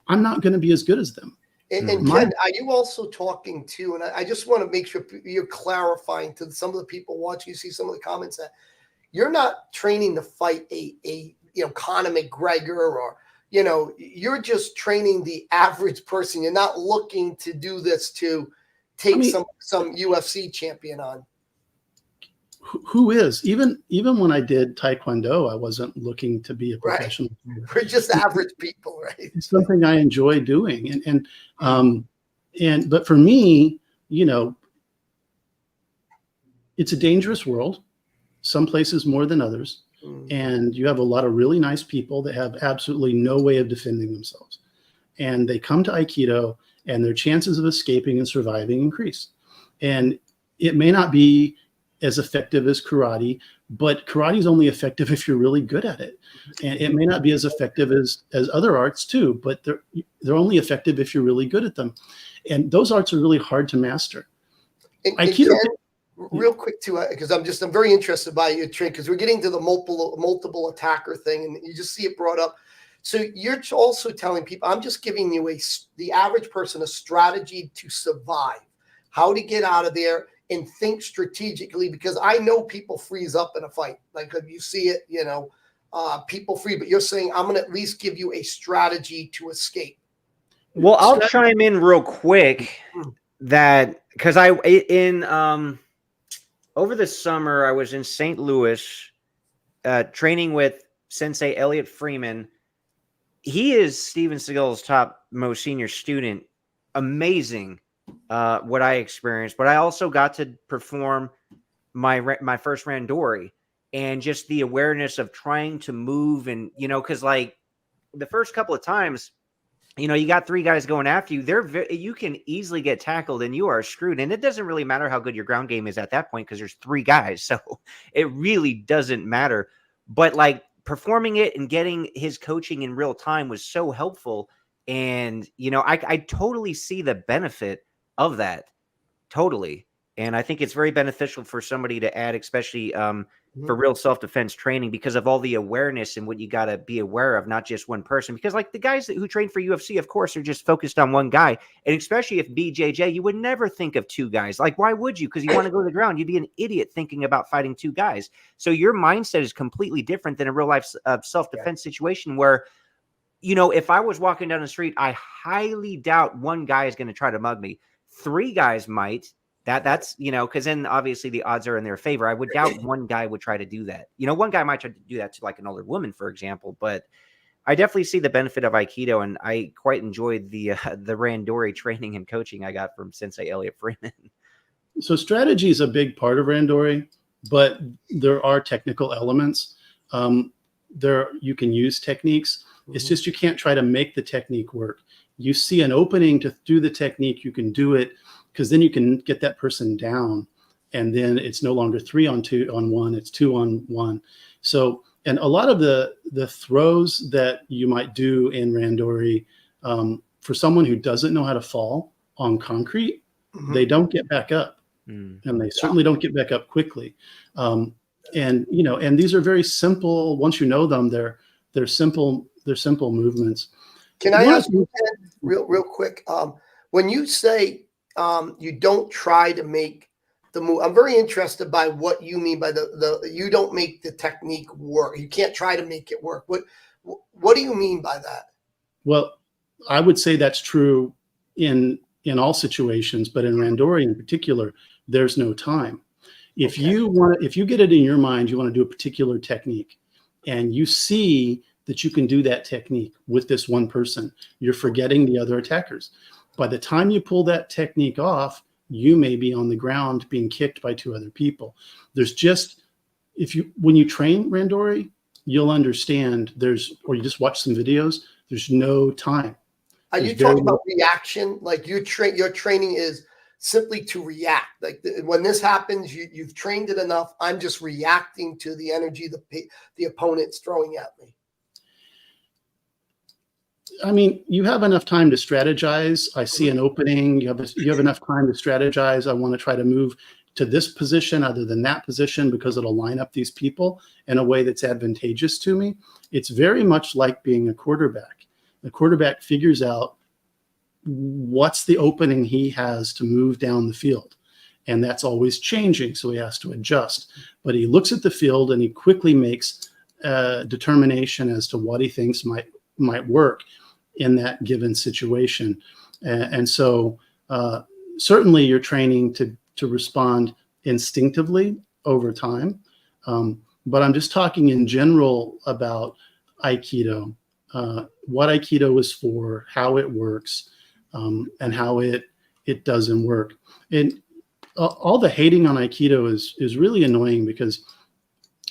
I'm not going to be as good as them. And Ken, are you also talking to, and I just want to make sure you're clarifying to some of the people watching, you see some of the comments that you're not training to fight a Conor McGregor or, you're just training the average person. You're not looking to do this to take some UFC champion on. Who is? Even when I did Taekwondo, I wasn't looking to be a professional. Right. We're just average people, right? It's something I enjoy doing. But for me, it's a dangerous world, some places more than others. And you have a lot of really nice people that have absolutely no way of defending themselves. And they come to Aikido and their chances of escaping and surviving increase. And it may not be as effective as karate, but karate is only effective if you're really good at it. And it may not be as effective as other arts too, but they're only effective if you're really good at them. And those arts are really hard to master. Aikido. Real quick too, because I'm very interested by your training, because we're getting to the multiple attacker thing, and you just see it brought up. So you're also telling people, I'm just giving you the average person a strategy to survive, how to get out of there and think strategically, because I know people freeze up in a fight. Like you see it, people free, but you're saying I'm going to at least give you a strategy to escape. Well, I'll chime in real quick that because over the summer, I was in St. Louis training with Sensei Elliot Freeman. He is Steven Seagal's top most senior student. Amazing what I experienced. But I also got to perform my first randori, and just the awareness of trying to move. And, because like the first couple of times, you got 3 guys going after you. You can easily get tackled and you are screwed. And it doesn't really matter how good your ground game is at that point, because there's 3 guys. So it really doesn't matter. But like performing it and getting his coaching in real time was so helpful. And, I totally see the benefit of that. Totally. And I think it's very beneficial for somebody to add, especially for real self-defense training, because of all the awareness and what you got to be aware of, not just one person. Because like the guys who train for UFC, of course, are just focused on one guy. And especially if BJJ, you would never think of 2 guys. Like, why would you? Because you want to go to the ground. You'd be an idiot thinking about fighting 2 guys. So your mindset is completely different than a real life self-defense situation where, if I was walking down the street, I highly doubt 1 guy is going to try to mug me. 3 guys might. That's, because then obviously the odds are in their favor. I would doubt 1 guy would try to do that. 1 guy might try to do that to like an older woman, for example, but I definitely see the benefit of Aikido, and I quite enjoyed the randori training and coaching I got from Sensei Elliot Freeman. So strategy is a big part of randori, but there are technical elements. You can use techniques. It's just you can't try to make the technique work. You see an opening to do the technique, you can do it, because then you can get that person down, and then it's no longer 3 on 1, it's 2 on 1. So, and a lot of the throws that you might do in randori, for someone who doesn't know how to fall on concrete, they don't get back up, and they certainly don't get back up quickly. And these are very simple. Once you know them, they're simple movements. Can I ask you real quick? When you say you don't try to make the move, I'm very interested by what you mean by the you don't make the technique work. You can't try to make it work. What do you mean by that? Well, I would say that's true in all situations, but in Randori in particular, there's no time. If you get it in your mind, you want to do a particular technique, and you see that you can do that technique with this one person, you're forgetting the other attackers. By the time you pull that technique off, you may be on the ground being kicked by 2 other people. There's just, when you train Randori, you'll understand or you just watch some videos, there's no time. Are you talking about reaction? Like your training is simply to react. Like when this happens, you've trained it enough. I'm just reacting to the energy the opponent's throwing at me. I mean, you have enough time to strategize. I see an opening. You have enough time to strategize. I want to try to move to this position other than that position because it'll line up these people in a way that's advantageous to me. It's very much like being a quarterback. The quarterback figures out what's the opening he has to move down the field. And that's always changing, so he has to adjust. But he looks at the field and he quickly makes a determination as to what he thinks might work in that given situation. And so certainly you're training to respond instinctively over time. But I'm just talking in general about Aikido, what Aikido is for, how it works, and how it doesn't work. And all the hating on Aikido is really annoying because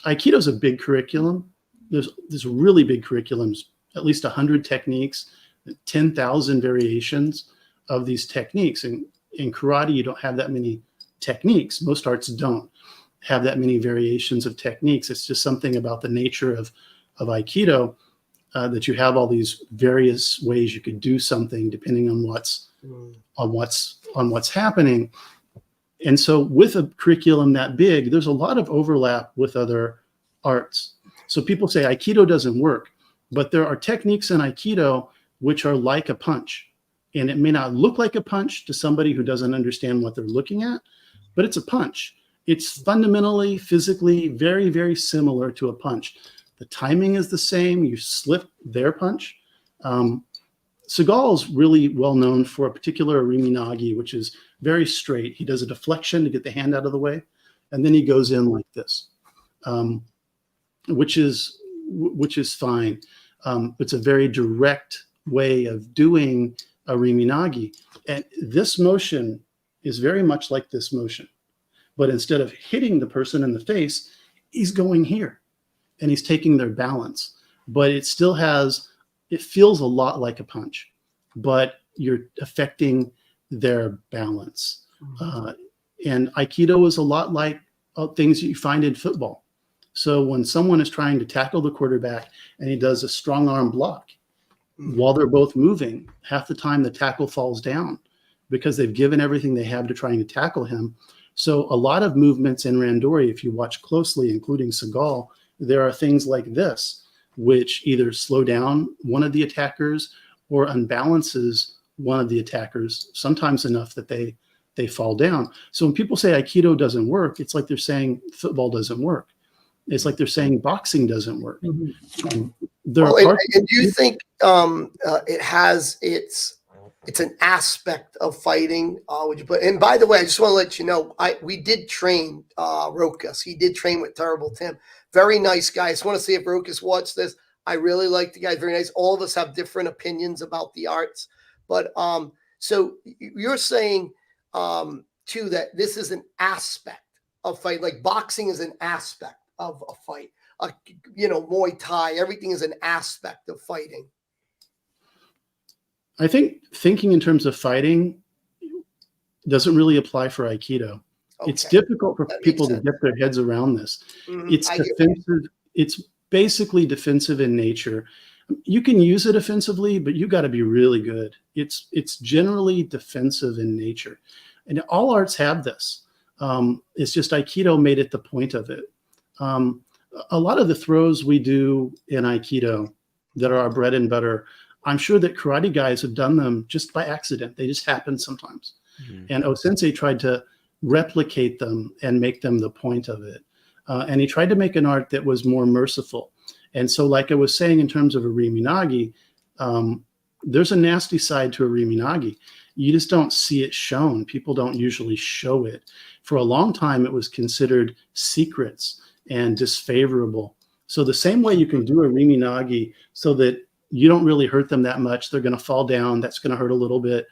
Aikido is a big curriculum. There's really big curriculums, at least 100 techniques, 10,000 variations of these techniques. And in karate, you don't have that many techniques. Most arts don't have that many variations of techniques. It's just something about the nature of Aikido that you have all these various ways you could do something depending on what's happening. And so with a curriculum that big, there's a lot of overlap with other arts. So people say Aikido doesn't work, but there are techniques in Aikido which are like a punch. And it may not look like a punch to somebody who doesn't understand what they're looking at, but it's a punch. It's fundamentally, physically very, very similar to a punch. The timing is the same. You slip their punch. Seagal is really well known for a particular Riminagi, which is very straight. He does a deflection to get the hand out of the way, and then he goes in like this, which is fine. It's a very direct way of doing a Riminagi. And this motion is very much like this motion. But instead of hitting the person in the face, he's going here and he's taking their balance. But it still it feels a lot like a punch, but you're affecting their balance. And Aikido is a lot like things that you find in football. So when someone is trying to tackle the quarterback and he does a strong arm block, while they're both moving, half the time the tackle falls down because they've given everything they have to trying to tackle him. So a lot of movements in Randori, if you watch closely, including Seagal, there are things like this, which either slow down one of the attackers or unbalances one of the attackers, sometimes enough that they fall down. So when people say Aikido doesn't work, it's like they're saying football doesn't work. It's like they're saying boxing doesn't work. And do you think it's an aspect of fighting? And by the way, I just want to let you know, we did train Rokas. He did train with Terrible Tim. Very nice guy. I just want to see if Rokas watched this. I really like the guy. Very nice. All of us have different opinions about the arts. But so you're saying too that this is an aspect of fight. Like boxing is an aspect of a fight. Muay Thai, everything is an aspect of fighting. I think thinking in terms of fighting doesn't really apply for Aikido. Okay. It's difficult for people to get their heads around this. It's defensive. It's basically defensive in nature. You can use it offensively, but you got to be really good. It's generally defensive in nature. And all arts have this. It's just Aikido made it the point of it. A lot of the throws we do in Aikido that are our bread and butter I'm sure that karate guys have done them just by accident. They just happen sometimes. And O-sensei tried to replicate them and make them the point of it. And he tried to make an art that was more merciful. And so, like I was saying, in terms of a riminagi, there's a nasty side to a riminagi. You just don't see it shown. People don't usually show it. For a long time, it was considered secrets and disfavorable. So the same way you can do a riminagi so that you don't really hurt them that much, they're going to fall down, that's going to hurt a little bit.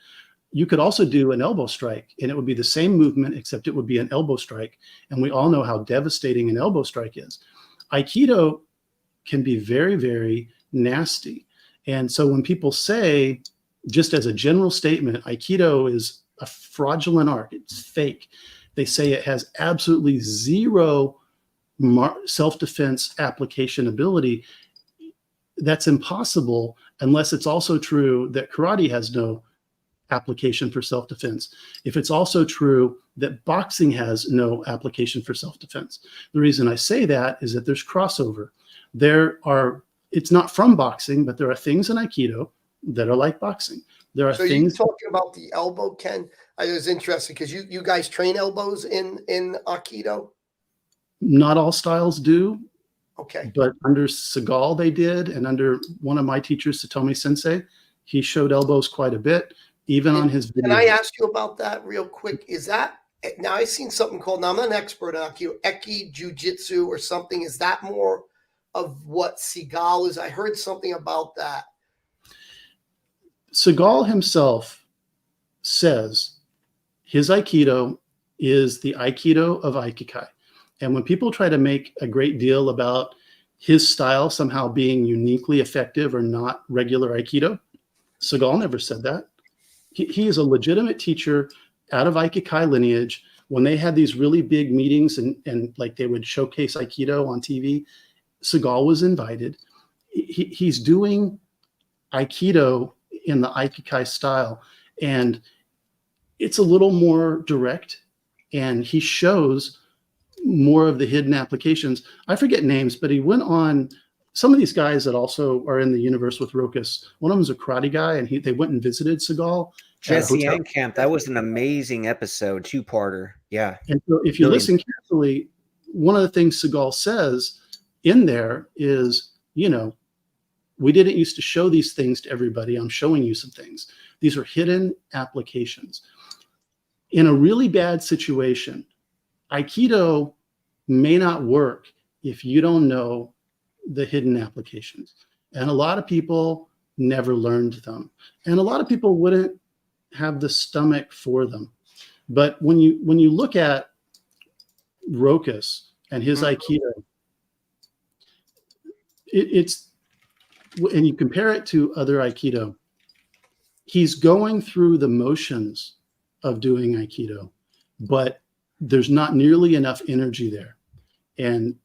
You could also do an elbow strike, and it would be the same movement, except it would be an elbow strike. And we all know how devastating an elbow strike is. Aikido can be very, very nasty. And so when people say, just as a general statement, Aikido is a fraudulent art, it's fake, they say it has absolutely zero self-defense application ability. That's impossible unless it's also true that karate has no application for self-defense. If it's also true that boxing has no application for self-defense. The reason I say that is that there's crossover. It's not from boxing, but there are things in Aikido that are like boxing. There are things. So you talking about the elbow, Ken? I was interested because you guys train elbows in Aikido? Not all styles do. Okay. But under Seagal they did, and under one of my teachers, Satomi Sensei, he showed elbows quite a bit, even on his videos. Can I ask you about that real quick? Is that, now I've seen something called, now I'm not an expert on Aikido, Eki Jiu-Jitsu or something. Is that more of what Seagal is? I heard something about that. Seagal himself says his Aikido is the Aikido of Aikikai. And when people try to make a great deal about his style somehow being uniquely effective or not regular Aikido, Seagal never said that. He is a legitimate teacher out of Aikikai lineage. When they had these really big meetings and like they would showcase Aikido on TV, Seagal was invited. He's doing Aikido in the Aikikai style, and it's a little more direct, and he shows more of the hidden applications. I forget names, but he went on some of these guys that also are in the universe with Rokas. One of them is a karate guy, and they went and visited Seagal. Jesse Camp. That was an amazing episode, two-parter. Yeah. And so if you listen carefully, one of the things Seagal says in there is, we didn't used to show these things to everybody. I'm showing you some things. These are hidden applications. In a really bad situation, Aikido may not work if you don't know the hidden applications. And a lot of people never learned them. And a lot of people wouldn't have the stomach for them. But when you look at Rokas and his Aikido, and you compare it to other Aikido, he's going through the motions of doing Aikido, but there's not nearly enough energy there. And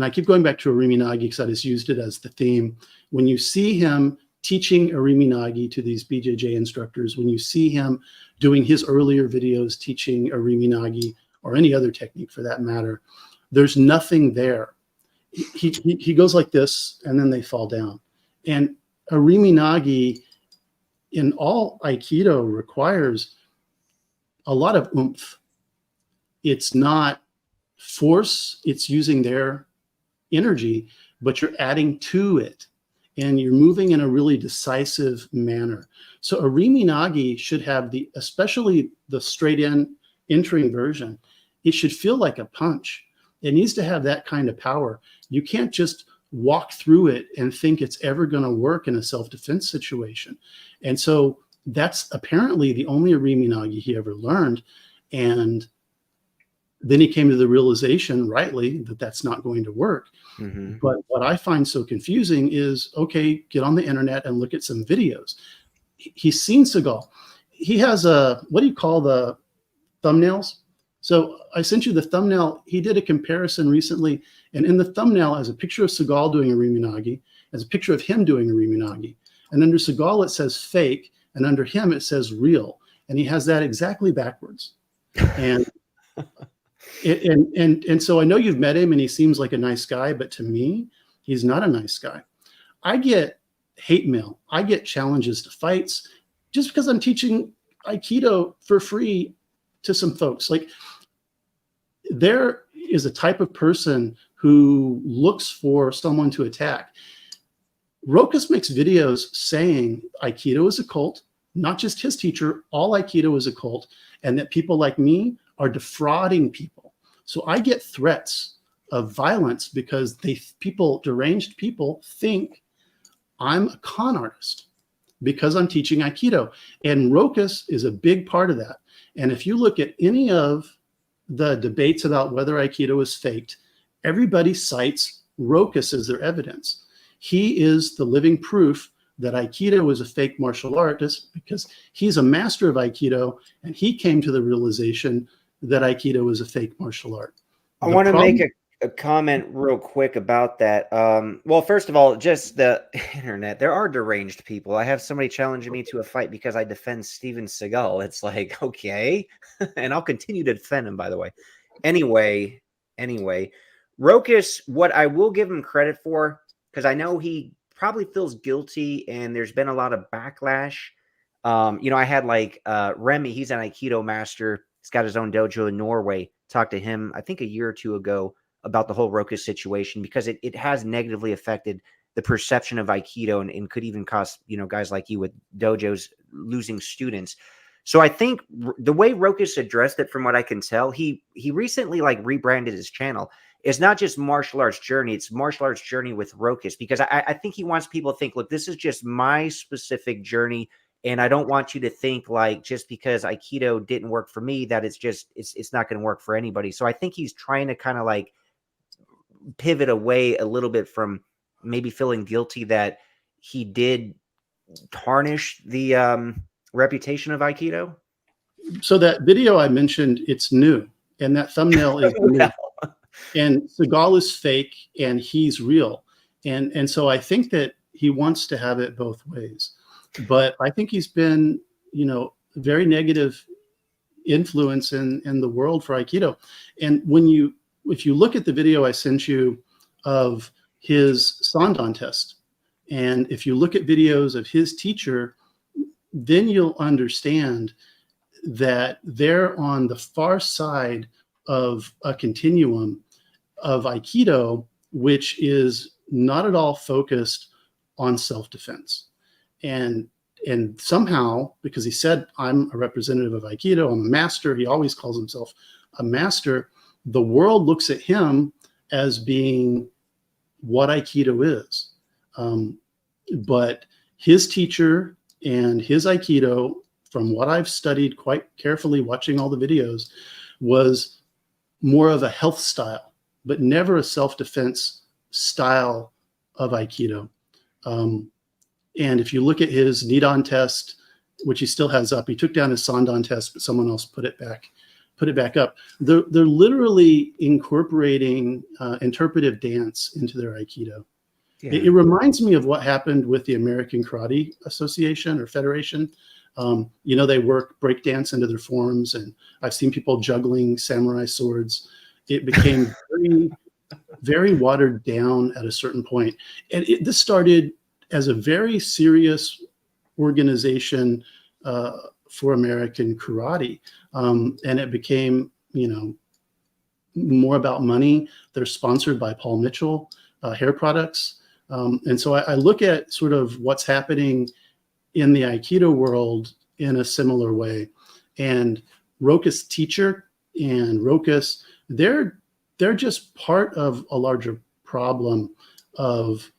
I keep going back to a riminagi because I just used it as the theme. When you see him teaching a riminagi to these BJJ instructors, when you see him doing his earlier videos teaching a riminagi or any other technique for that matter, there's nothing there. He goes like this, and then they fall down. And a riminagi in all Aikido requires a lot of oomph. It's not force, it's using their energy, but you're adding to it, and you're moving in a really decisive manner. So a riminagi should have especially the straight in entering version, it should feel like a punch. It needs to have that kind of power. You can't just walk through it and think it's ever going to work in a self-defense situation. And so that's apparently the only riminagi he ever learned. And then he came to the realization, rightly, that that's not going to work. Mm-hmm. But what I find so confusing is, okay, get on the internet and look at some videos. He's seen Seagal. He has what do you call the thumbnails? So I sent you the thumbnail. He did a comparison recently, and in the thumbnail has a picture of Seagal doing a riminagi, has a picture of him doing a riminagi. And under Seagal, it says fake, and under him, it says real. And he has that exactly backwards. And and so I know you've met him, and he seems like a nice guy, but to me, he's not a nice guy. I get hate mail. I get challenges to fights just because I'm teaching Aikido for free to some folks. Like, there is a type of person who looks for someone to attack. Rokas makes videos saying Aikido is a cult, not just his teacher, all Aikido is a cult, and that people like me are defrauding people. So I get threats of violence because deranged people think I'm a con artist because I'm teaching Aikido. And Rokas is a big part of that. And if you look at any of the debates about whether Aikido is faked, everybody cites Rokas as their evidence. He is the living proof that Aikido is a fake martial artist because he's a master of Aikido, and he came to the realization that Aikido is a fake martial art. I want to make a comment real quick about that. Well, first of all, just the internet. There are deranged people. I have somebody challenging me to a fight because I defend Steven Seagal. It's like, okay. And I'll continue to defend him, by the way. Anyway, Rokas, what I will give him credit for, because I know he probably feels guilty and there's been a lot of backlash. I had Remy, he's an Aikido master. He's got his own dojo in Norway. Talked to him, I think, a year or two ago about the whole Rokas situation because it has negatively affected the perception of Aikido and could even cost, guys like you with dojos losing students. So I think the way Rokas addressed it, from what I can tell, he recently rebranded his channel. It's not just Martial Arts Journey, it's Martial Arts Journey with Rokas, because I think he wants people to think, look, this is just my specific journey. And I don't want you to think just because Aikido didn't work for me, that it's not going to work for anybody. So I think he's trying to kind of pivot away a little bit from maybe feeling guilty that he did tarnish the reputation of Aikido. So that video I mentioned, it's new, and that thumbnail is new. And Seagal is fake and he's real. And so I think that he wants to have it both ways. But I think he's been, very negative influence in the world for Aikido. And if you look at the video I sent you of his Sandan test, and if you look at videos of his teacher, then you'll understand that they're on the far side of a continuum of Aikido, which is not at all focused on self-defense. And somehow, because he said, I'm a representative of Aikido, I'm a master, he always calls himself a master, the world looks at him as being what Aikido is. But his teacher and his Aikido, from what I've studied quite carefully, watching all the videos, was more of a health style, but never a self-defense style of Aikido. And if you look at his Nidan test, which he still has up, he took down his Sandan test, but someone else put it back up. They're literally incorporating interpretive dance into their Aikido. Yeah. It reminds me of what happened with the American Karate Association or Federation. They work breakdance into their forms, and I've seen people juggling samurai swords. It became very, very watered down at a certain point. And this started as a very serious organization for American karate. And it became, more about money. They're sponsored by Paul Mitchell hair products. And so I look at sort of what's happening in the Aikido world in a similar way. And Rokas' teacher and Rokas, they're just part of a larger problem of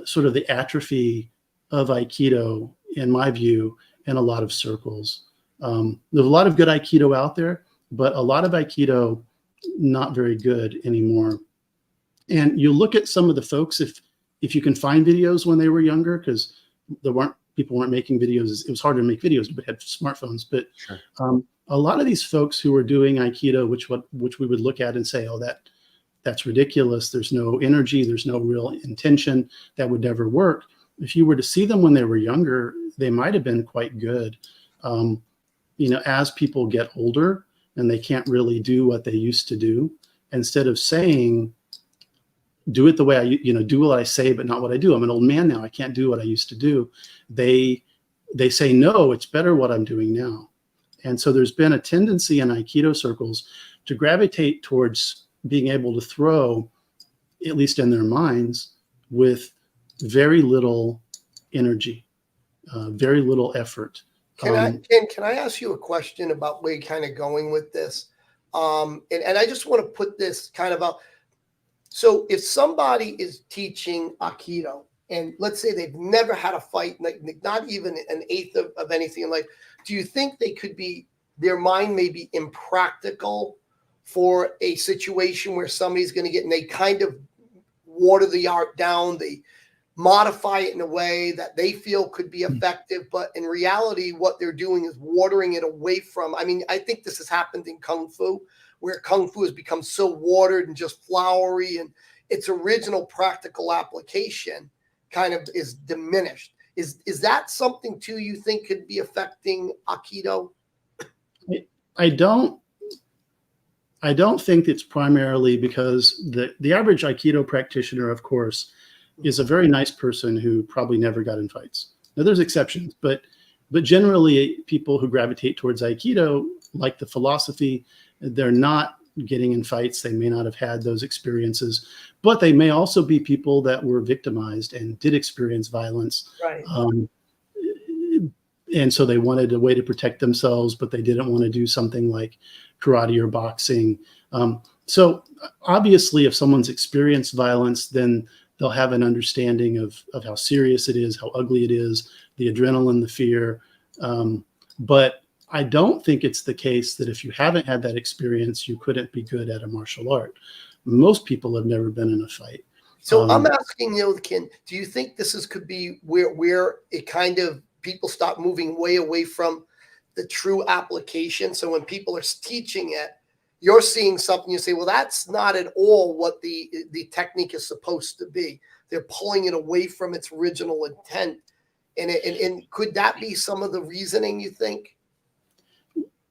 sort of the atrophy of Aikido, in my view, in a lot of circles. There's a lot of good Aikido out there, but a lot of Aikido not very good anymore. And you look at some of the folks, if you can find videos when they were younger, because people weren't making videos. It was hard to make videos, but had smartphones. But sure. A lot of these folks who were doing Aikido, which we would look at and say, oh, that's ridiculous. There's no energy. There's no real intention. That would never work. If you were to see them when they were younger, they might have been quite good. As people get older and they can't really do what they used to do, instead of saying, do it the way do what I say, but not what I do. I'm an old man now. I can't do what I used to do. They say, no, it's better what I'm doing now. And so there's been a tendency in Aikido circles to gravitate towards being able to throw, at least in their minds, with very little energy, very little effort. Can I ask you a question about where you're kind of going with this? And I just want to put this kind of out. So if somebody is teaching Aikido, and let's say they've never had a fight, like not even an eighth of anything, like, do you think their mind may be impractical for a situation where somebody's going to get, and they kind of water the art down, they modify it in a way that they feel could be effective, but in reality, what they're doing is watering it away from, I mean, I think this has happened in Kung Fu, where Kung Fu has become so watered and just flowery, and its original practical application kind of is diminished. Is that something too you think could be affecting Aikido? I don't think it's primarily because the average Aikido practitioner, of course, is a very nice person who probably never got in fights. Now there's exceptions, but generally people who gravitate towards Aikido like the philosophy. They're not getting in fights. They may not have had those experiences, but they may also be people that were victimized and did experience violence. Right. And so they wanted a way to protect themselves, but they didn't want to do something like karate or boxing. So obviously, if someone's experienced violence, then they'll have an understanding of how serious it is, how ugly it is, the adrenaline, the fear. But I don't think it's the case that if you haven't had that experience, you couldn't be good at a martial art. Most people have never been in a fight. So I'm asking you, Ken, do you think could be where it kind of people stop moving way away from the true application? So when people are teaching it, you're seeing something, you say, well, that's not at all what the technique is supposed to be. They're pulling it away from its original intent. And could that be some of the reasoning, you think?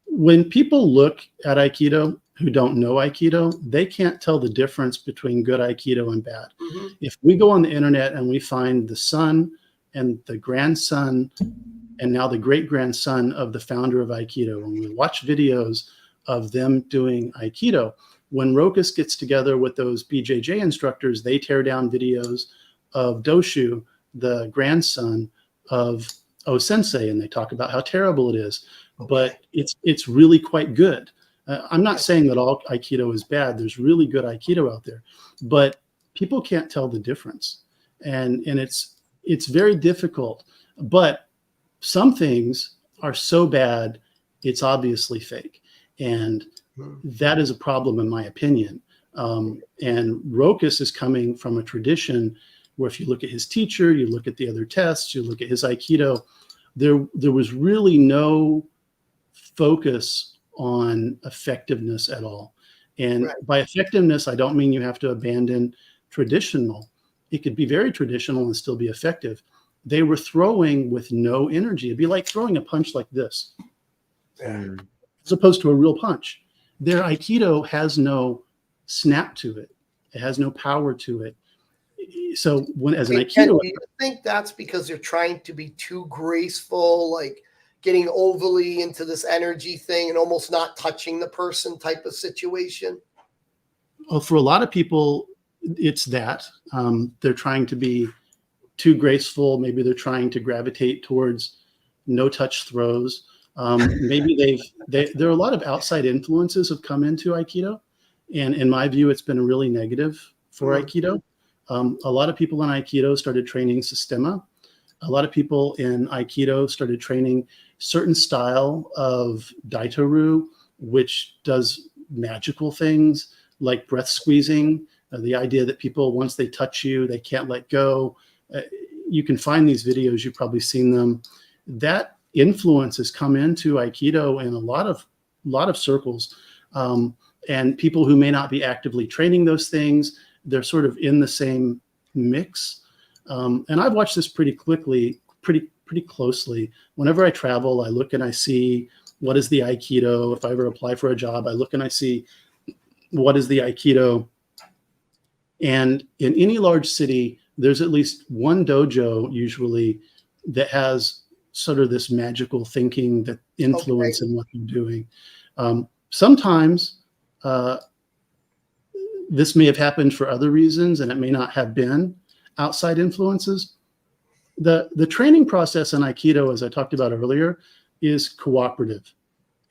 When people look at Aikido who don't know Aikido, they can't tell the difference between good Aikido and bad. Mm-hmm. If we go on the internet and we find the son and the grandson and now the great-grandson of the founder of Aikido, when we watch videos of them doing Aikido, when Rokas gets together with those BJJ instructors, they tear down videos of Doshu, the grandson of O-sensei, and they talk about how terrible it is. But it's really quite good. I'm not saying that all Aikido is bad. There's really good Aikido out there, but people can't tell the difference, and it's very difficult. But some things are so bad, it's obviously fake, and that is a problem in my opinion. And Rokas is coming from a tradition where if you look at his teacher, you look at the other tests, you look at his Aikido, there was really no focus on effectiveness at all. And by effectiveness, I don't mean you have to abandon traditional. It could be very traditional and still be effective. They were throwing with no energy. It'd be like throwing a punch like this, as opposed to a real punch. Their Aikido has no snap to it. It has no power to it. So as an Aikido, do you think that's because they're trying to be too graceful, like getting overly into this energy thing and almost not touching the person type of situation? Well, for a lot of people, it's that they're trying to be too graceful. Maybe they're trying to gravitate towards no touch throws. Maybe there are a lot of outside influences have come into Aikido. And in my view, it's been really negative for Aikido. A lot of people in Aikido started training Sistema. A lot of people in Aikido started training certain style of Daitoru, which does magical things like breath squeezing. The idea that people, once they touch you, they can't let go. You can find these videos. You've probably seen them. That influence has come into Aikido in a lot of circles. And people who may not be actively training those things, they're sort of in the same mix. And I've watched this pretty closely. Whenever I travel, I look and I see what is the Aikido. If I ever apply for a job, I look and I see what is the Aikido. And in any large city, there's at least one dojo usually that has sort of this magical thinking that influence in what you're doing. Sometimes this may have happened for other reasons, and it may not have been outside influences. The training process in Aikido, as I talked about earlier, is cooperative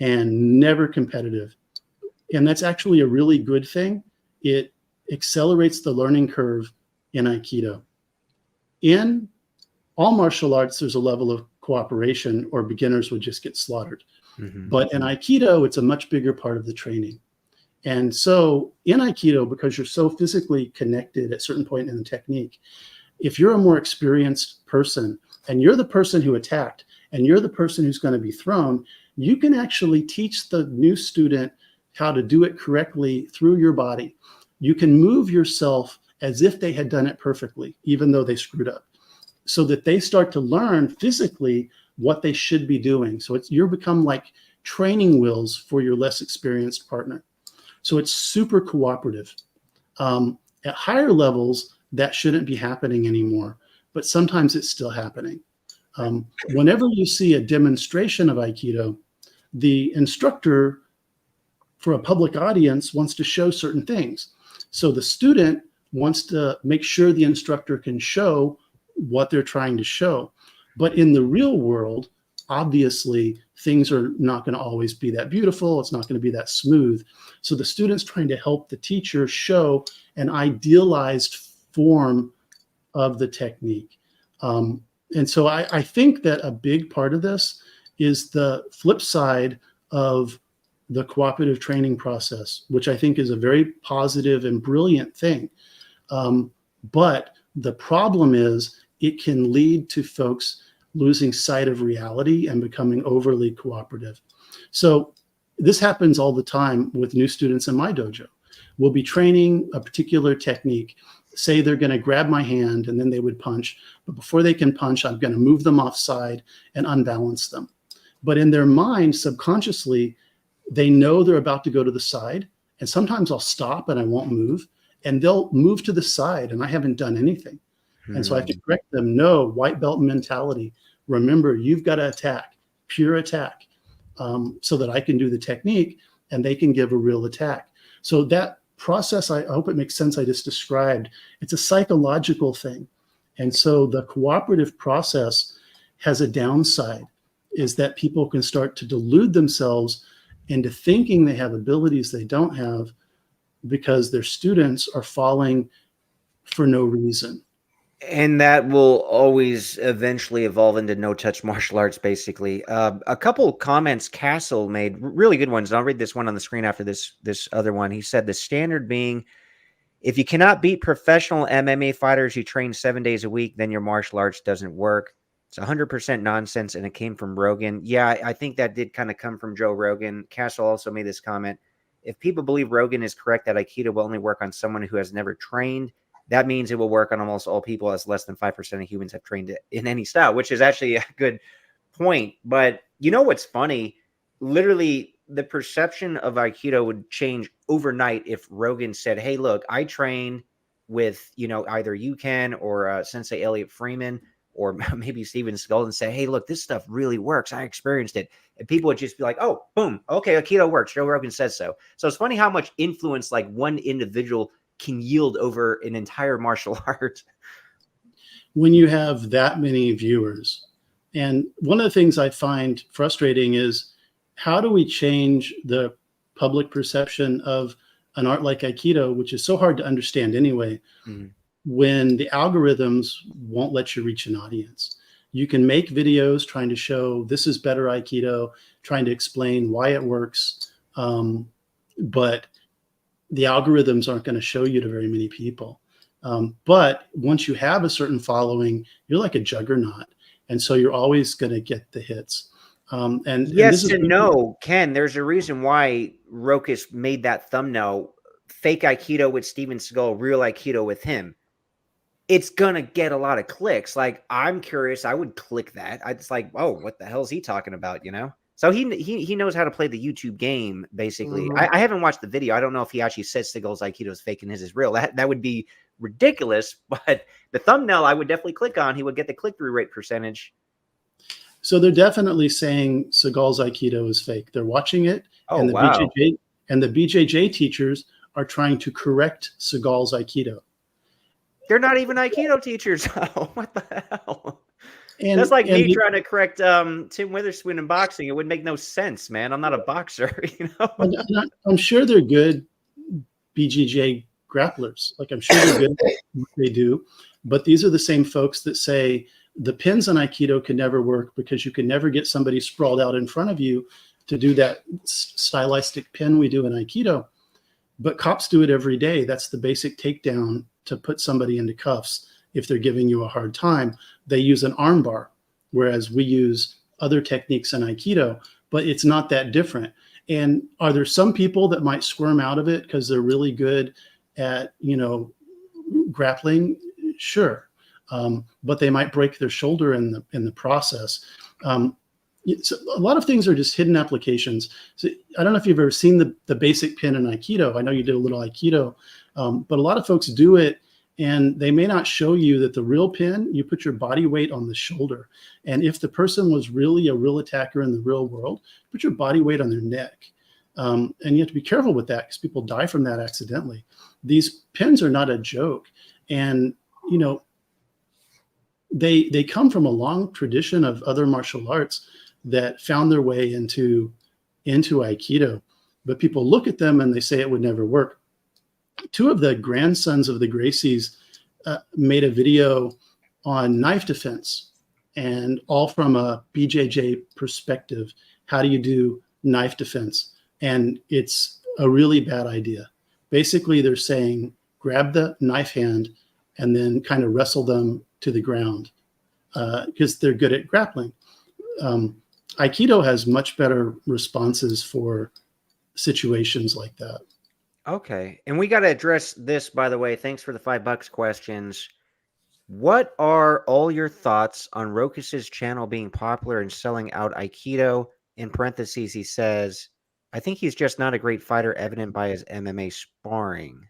and never competitive. And that's actually a really good thing. It accelerates the learning curve in Aikido. In all martial arts, there's a level of cooperation, or beginners would just get slaughtered. But in Aikido, it's a much bigger part of the training. And so in Aikido, because you're so physically connected at a certain point in the technique, if you're a more experienced person and you're the person who attacked and you're the person who's going to be thrown, you can actually teach the new student how to do it correctly through your body. You can move yourself as if they had done it perfectly, even though they screwed up, so that they start to learn physically what they should be doing. So you become like training wheels for your less experienced partner. So it's super cooperative. At higher levels, that shouldn't be happening anymore, but sometimes it's still happening. Whenever you see a demonstration of Aikido, the instructor for a public audience wants to show certain things. So the student wants to make sure the instructor can show what they're trying to show. But in the real world, obviously, things are not going to always be that beautiful. It's not going to be that smooth. So the student's trying to help the teacher show an idealized form of the technique. And so I think that a big part of this is the flip side of the cooperative training process, which I think is a very positive and brilliant thing. But the problem is it can lead to folks losing sight of reality and becoming overly cooperative. So this happens all the time with new students in my dojo. We'll be training a particular technique. Say they're going to grab my hand and then they would punch. But before they can punch, I'm going to move them offside and unbalance them. But in their mind, subconsciously, they know they're about to go to the side. And sometimes I'll stop and I won't move. And they'll move to the side and I haven't done anything. And so I have to correct them. No, white belt mentality. Remember, you've got to attack, pure attack, so that I can do the technique and they can give a real attack. So that process, I hope it makes sense, I just described, it's a psychological thing. And so the cooperative process has a downside, is that people can start to delude themselves into thinking they have abilities they don't have because their students are falling for no reason. And that will always eventually evolve into no-touch martial arts, basically. A couple comments Castle made, really good ones. And I'll read this one on the screen after this other one. He said, the standard being, if you cannot beat professional MMA fighters who train 7 days a week, then your martial arts doesn't work. It's 100% nonsense, and it came from Rogan. Yeah, I think that did kind of come from Joe Rogan. Castle also made this comment. If people believe Rogan is correct that Aikido will only work on someone who has never trained, that means it will work on almost all people, as less than 5% of humans have trained it in any style, which is actually a good point. But you know what's funny? Literally, the perception of Aikido would change overnight if Rogan said, hey, look, I train with, either you, Ken, or Sensei Elliot Freeman, or maybe Steven Seagal, and say, hey, look, this stuff really works. I experienced it. And people would just be like, oh, boom, okay, Aikido works. Joe Rogan says so. So it's funny how much influence like one individual can yield over an entire martial art. When you have that many viewers. And one of the things I find frustrating is, how do we change the public perception of an art like Aikido, which is so hard to understand anyway, when the algorithms won't let you reach an audience? You can make videos trying to show this is better Aikido, trying to explain why it works, but the algorithms aren't going to show you to very many people. But once you have a certain following, you're like a juggernaut. And so you're always going to get the hits. And yes and no, Ken, there's a reason why Rokas made that thumbnail, fake Aikido with Steven Seagal, real Aikido with him. It's going to get a lot of clicks. Like, I'm curious. I would click that. It's like, oh, what the hell is he talking about, So he knows how to play the YouTube game, basically. I haven't watched the video. I don't know if he actually says Seagal's Aikido is fake and his is real. That would be ridiculous, but the thumbnail I would definitely click on. He would get the click-through rate percentage. So they're definitely saying Seagal's Aikido is fake. They're watching it, and the wow. BJJ teachers are trying to correct Seagal's Aikido. They're not even Aikido teachers. Oh, what the hell? That's like me trying to correct Tim Witherspoon in boxing. It would make no sense, man. I'm not a boxer, you know. I'm sure they're good BJJ grapplers. Like, I'm sure they're good at what they do. But these are the same folks that say the pins in Aikido can never work because you can never get somebody sprawled out in front of you to do that stylistic pin we do in Aikido. But cops do it every day. That's the basic takedown to put somebody into cuffs. If they're giving you a hard time, they use an arm bar, whereas we use other techniques in Aikido, but it's not that different. And are there some people that might squirm out of it because they're really good at, grappling? Sure. But they might break their shoulder in the process. A lot of things are just hidden applications. So I don't know if you've ever seen the basic pin in Aikido. I know you did a little Aikido, but a lot of folks do it, and they may not show you that the real pin, you put your body weight on the shoulder. And if the person was really a real attacker in the real world, put your body weight on their neck. And you have to be careful with that because people die from that accidentally. These pins are not a joke. And, they come from a long tradition of other martial arts that found their way into Aikido. But people look at them and they say it would never work. Two of the grandsons of the Gracies made a video on knife defense, and all from a BJJ perspective. How do you do knife defense? And it's a really bad idea. Basically, they're saying grab the knife hand and then kind of wrestle them to the ground because they're good at grappling. Aikido has much better responses for situations like that. Okay. And we got to address this, by the way. Thanks for the $5 questions. What are all your thoughts on Rokus's channel being popular and selling out Aikido? In parentheses, he says, I think he's just not a great fighter, evident by his MMA sparring.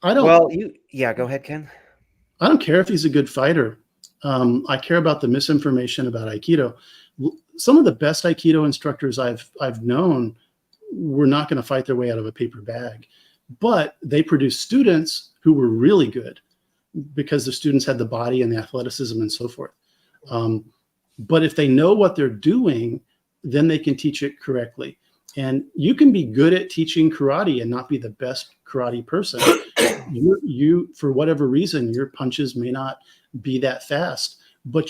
Go ahead, Ken. I don't care if he's a good fighter. I care about the misinformation about Aikido. Some of the best Aikido instructors I've known were not going to fight their way out of a paper bag, but they produced students who were really good because the students had the body and the athleticism and so forth. But if they know what they're doing, then they can teach it correctly. And you can be good at teaching karate and not be the best karate person. You, for whatever reason, your punches may not be that fast, but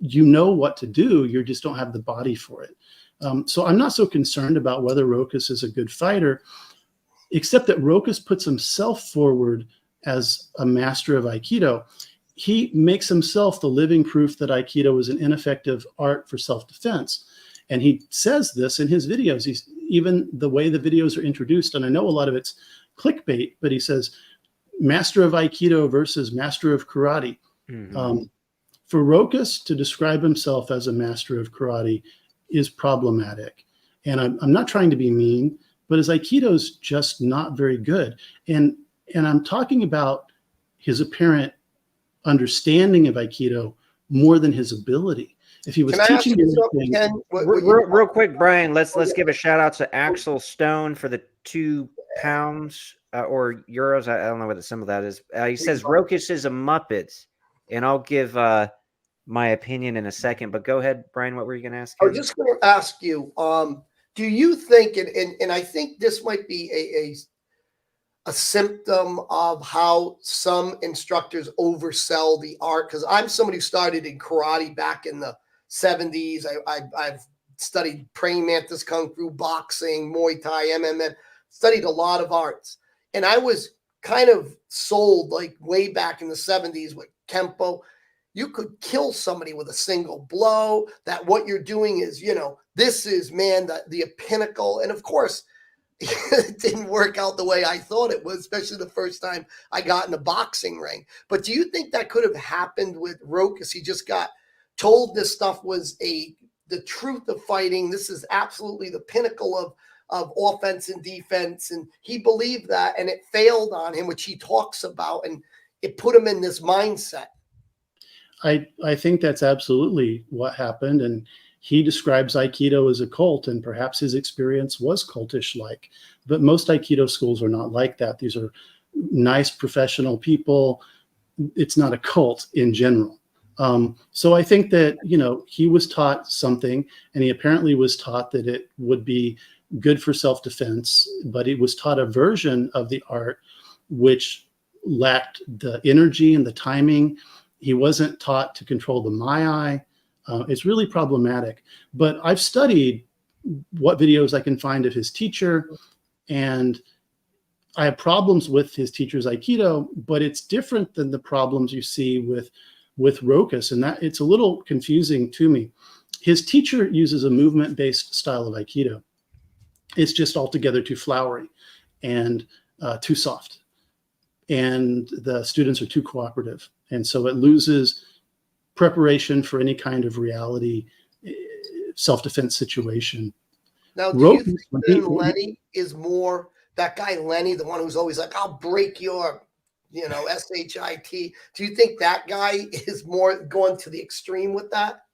you know what to do. You just don't have the body for it. So I'm not so concerned about whether Rokus is a good fighter, except that Rokus puts himself forward as a master of Aikido. He makes himself the living proof that Aikido is an ineffective art for self-defense. And he says this in his videos. He's even the way the videos are introduced, and I know a lot of it's clickbait, but he says, master of Aikido versus master of karate. Mm-hmm. For Rokus to describe himself as a master of karate is problematic. And I'm not trying to be mean, but his Aikido is just not very good. And I'm talking about his apparent understanding of Aikido more than his ability. If he was teaching anything, real quick, Brian, let's give a shout out to Axel Stone for the 2 pounds or euros. I don't know what the symbol that is. He says Rokus is a Muppet, and I'll give my opinion in a second. But go ahead, Brian. What were you going to ask? I was just going to ask you. Do you think, and I think this might be a symptom of how some instructors oversell the art? Because I'm somebody who started in karate back in the 70s. I've studied praying mantis, kung fu, boxing, Muay Thai, MMA, studied a lot of arts. And I was kind of sold like way back in the 70s with Kempo. You could kill somebody with a single blow, that what you're doing is, this is, man, the pinnacle. And of course, it didn't work out the way I thought it was, especially the first time I got in a boxing ring. But do you think that could have happened with Rokus? He just got told this stuff was the truth of fighting. This is absolutely the pinnacle of offense and defense. And he believed that, and it failed on him, which he talks about, and it put him in this mindset. I think that's absolutely what happened. And he describes Aikido as a cult, and perhaps his experience was cultish-like. But most Aikido schools are not like that. These are nice professional people. It's not a cult in general. So I think that, he was taught something, and he apparently was taught that it would be good for self-defense, but he was taught a version of the art which lacked the energy and the timing. He wasn't taught to control the Mai. It's really problematic. But I've studied what videos I can find of his teacher, and I have problems with his teacher's Aikido, but it's different than the problems you see with Rokas, and that it's a little confusing to me. His teacher uses a movement-based style of Aikido. It's just altogether too flowery and too soft, and the students are too cooperative, and so it loses preparation for any kind of reality self-defense situation. Now, do you think that Lenny is more that guy Lenny, the one who's always like, I'll break your, SHIT. Do you think that guy is more going to the extreme with that?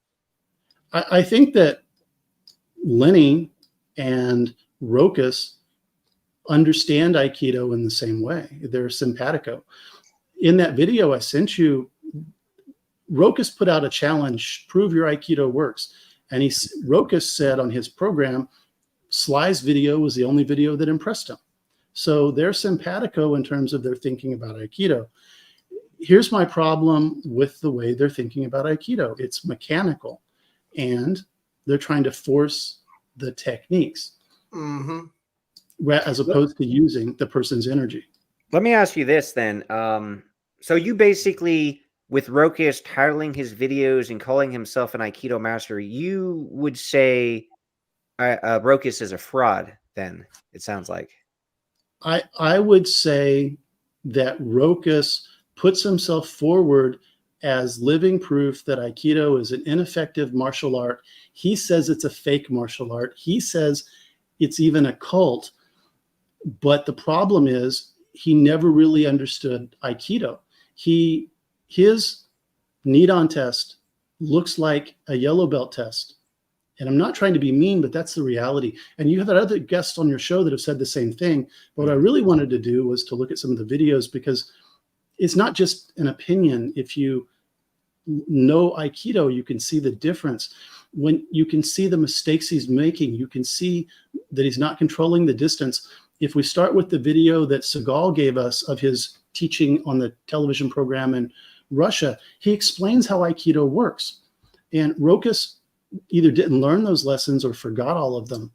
I think that Lenny and Rokas understand Aikido in the same way. They're simpatico. In that video I sent you, Rokas put out a challenge, prove your Aikido works. And Rokas said on his program, Sly's video was the only video that impressed him. So they're simpatico in terms of their thinking about Aikido. Here's my problem with the way they're thinking about Aikido. It's mechanical, and they're trying to force the techniques as opposed to using the person's energy. Let me ask you this then. So you basically, with Rokas titling his videos and calling himself an Aikido master, you would say Rokas is a fraud then, it sounds like. I would say that Rokas puts himself forward as living proof that Aikido is an ineffective martial art. He says it's a fake martial art. He says it's even a cult. But the problem is he never really understood Aikido. His Nidon test looks like a yellow belt test. And I'm not trying to be mean, but that's the reality. And you have other guests on your show that have said the same thing. But what I really wanted to do was to look at some of the videos, because it's not just an opinion. If you know Aikido, you can see the difference. When you can see the mistakes he's making, you can see that he's not controlling the distance. If we start with the video that Seagal gave us of his teaching on the television program in Russia, he explains how Aikido works. And Rokas either didn't learn those lessons or forgot all of them.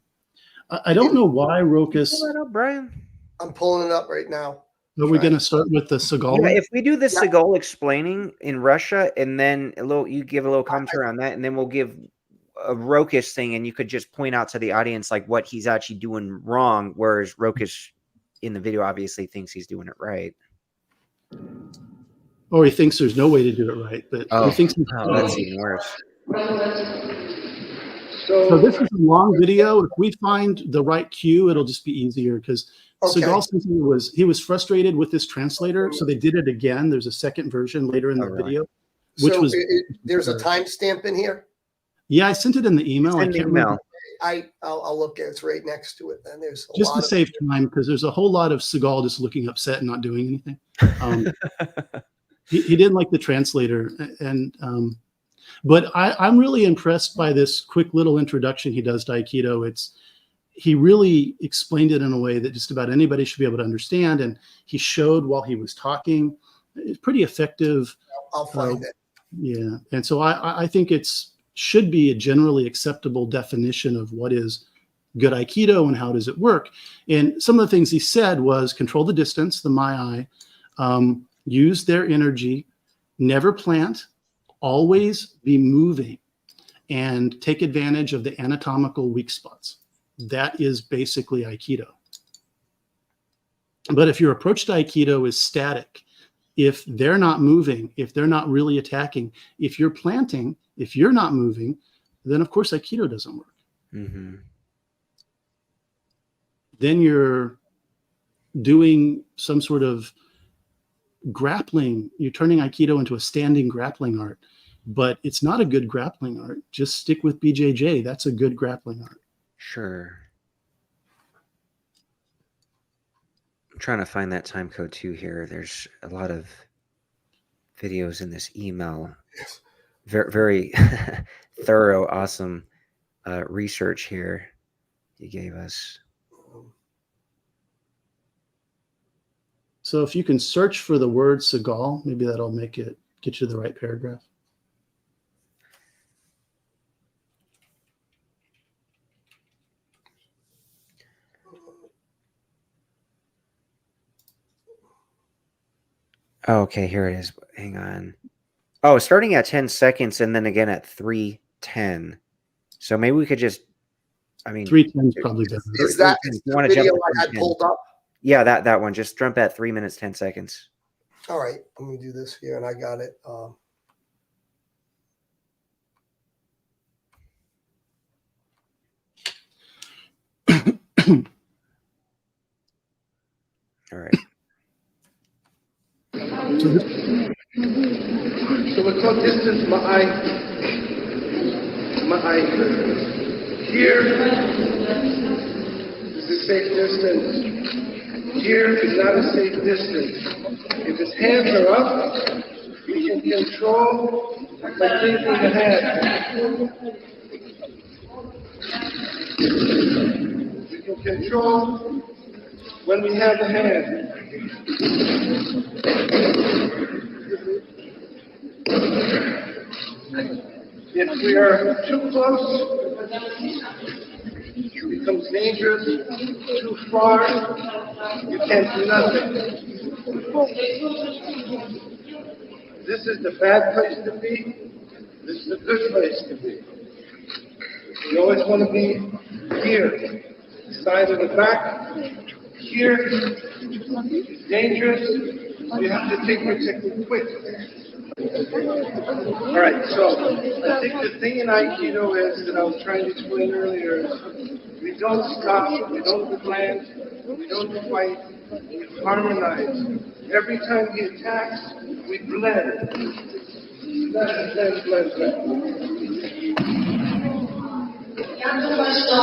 I don't know why Rokas. Pull that up, Brian. I'm pulling it up right now. Are we going to start with the Seagal? Yeah, if we do the Seagal explaining in Russia, and then you give a little commentary on that, and then we'll give a Rokas thing, and you could just point out to the audience like what he's actually doing wrong, whereas Rokas in the video obviously thinks he's doing it right. Or he thinks there's no way to do it right, but he thinks that's even worse. So this is a long video. If we find the right cue, it'll just be easier, because Seagal says he was frustrated with this translator, so they did it again. There's a second version later in the video, which so was there's a timestamp in here. Yeah, I sent it in the email. I'll look at it. It's right next to it. Then there's just to save time, because there's a whole lot of Seagal just looking upset and not doing anything. He didn't like the translator, but I'm really impressed by this quick little introduction he does to Aikido. He really explained it in a way that just about anybody should be able to understand, and he showed while he was talking. It's pretty effective. I'll find it. Yeah, and so I think should be a generally acceptable definition of what is good Aikido and how does it work. And some of the things he said was control the distance, the Mai, use their energy, never plant, always be moving, and take advantage of the anatomical weak spots. That is basically Aikido. But if your approach to Aikido is static, if they're not moving, if they're not really attacking, if you're planting, If you're not moving, then of course Aikido doesn't work. Mm-hmm. Then you're doing some sort of grappling. You're turning Aikido into a standing grappling art, but it's not a good grappling art. Just stick with BJJ. That's a good grappling art. Sure. I'm trying to find that time code too here. There's a lot of videos in this email. Yes. Very, very thorough, awesome research here you gave us. So if you can search for the word Seagal, maybe that'll get you to the right paragraph. Oh, okay, here it is. Hang on. Oh, starting at 10 seconds and then again at 3:10. So maybe we could just, I mean, 3:10 is probably better. Is that you the wanna jump video to I had 3:10. pulled up? Yeah, that one. Just jump at 3 minutes, 10 seconds. All right, let me do this here, and I got it. All right. So this, So it's called distance ma'ai. Here is a safe distance. Here is not a safe distance. If his hands are up, we can control by taking the hand. We can control when we have the hand. If we are too close, it becomes dangerous. Too far, you can't do nothing. This is the bad place to be. This is the good place to be. You always want to be here, side of the back. Here, it's dangerous. You have to take your technique quick. All right, so I think the thing in Aikido is that I was trying to explain earlier is we don't stop, we don't blend, we don't fight, we harmonize. Every time he attacks, we blend. Blend. Quando başta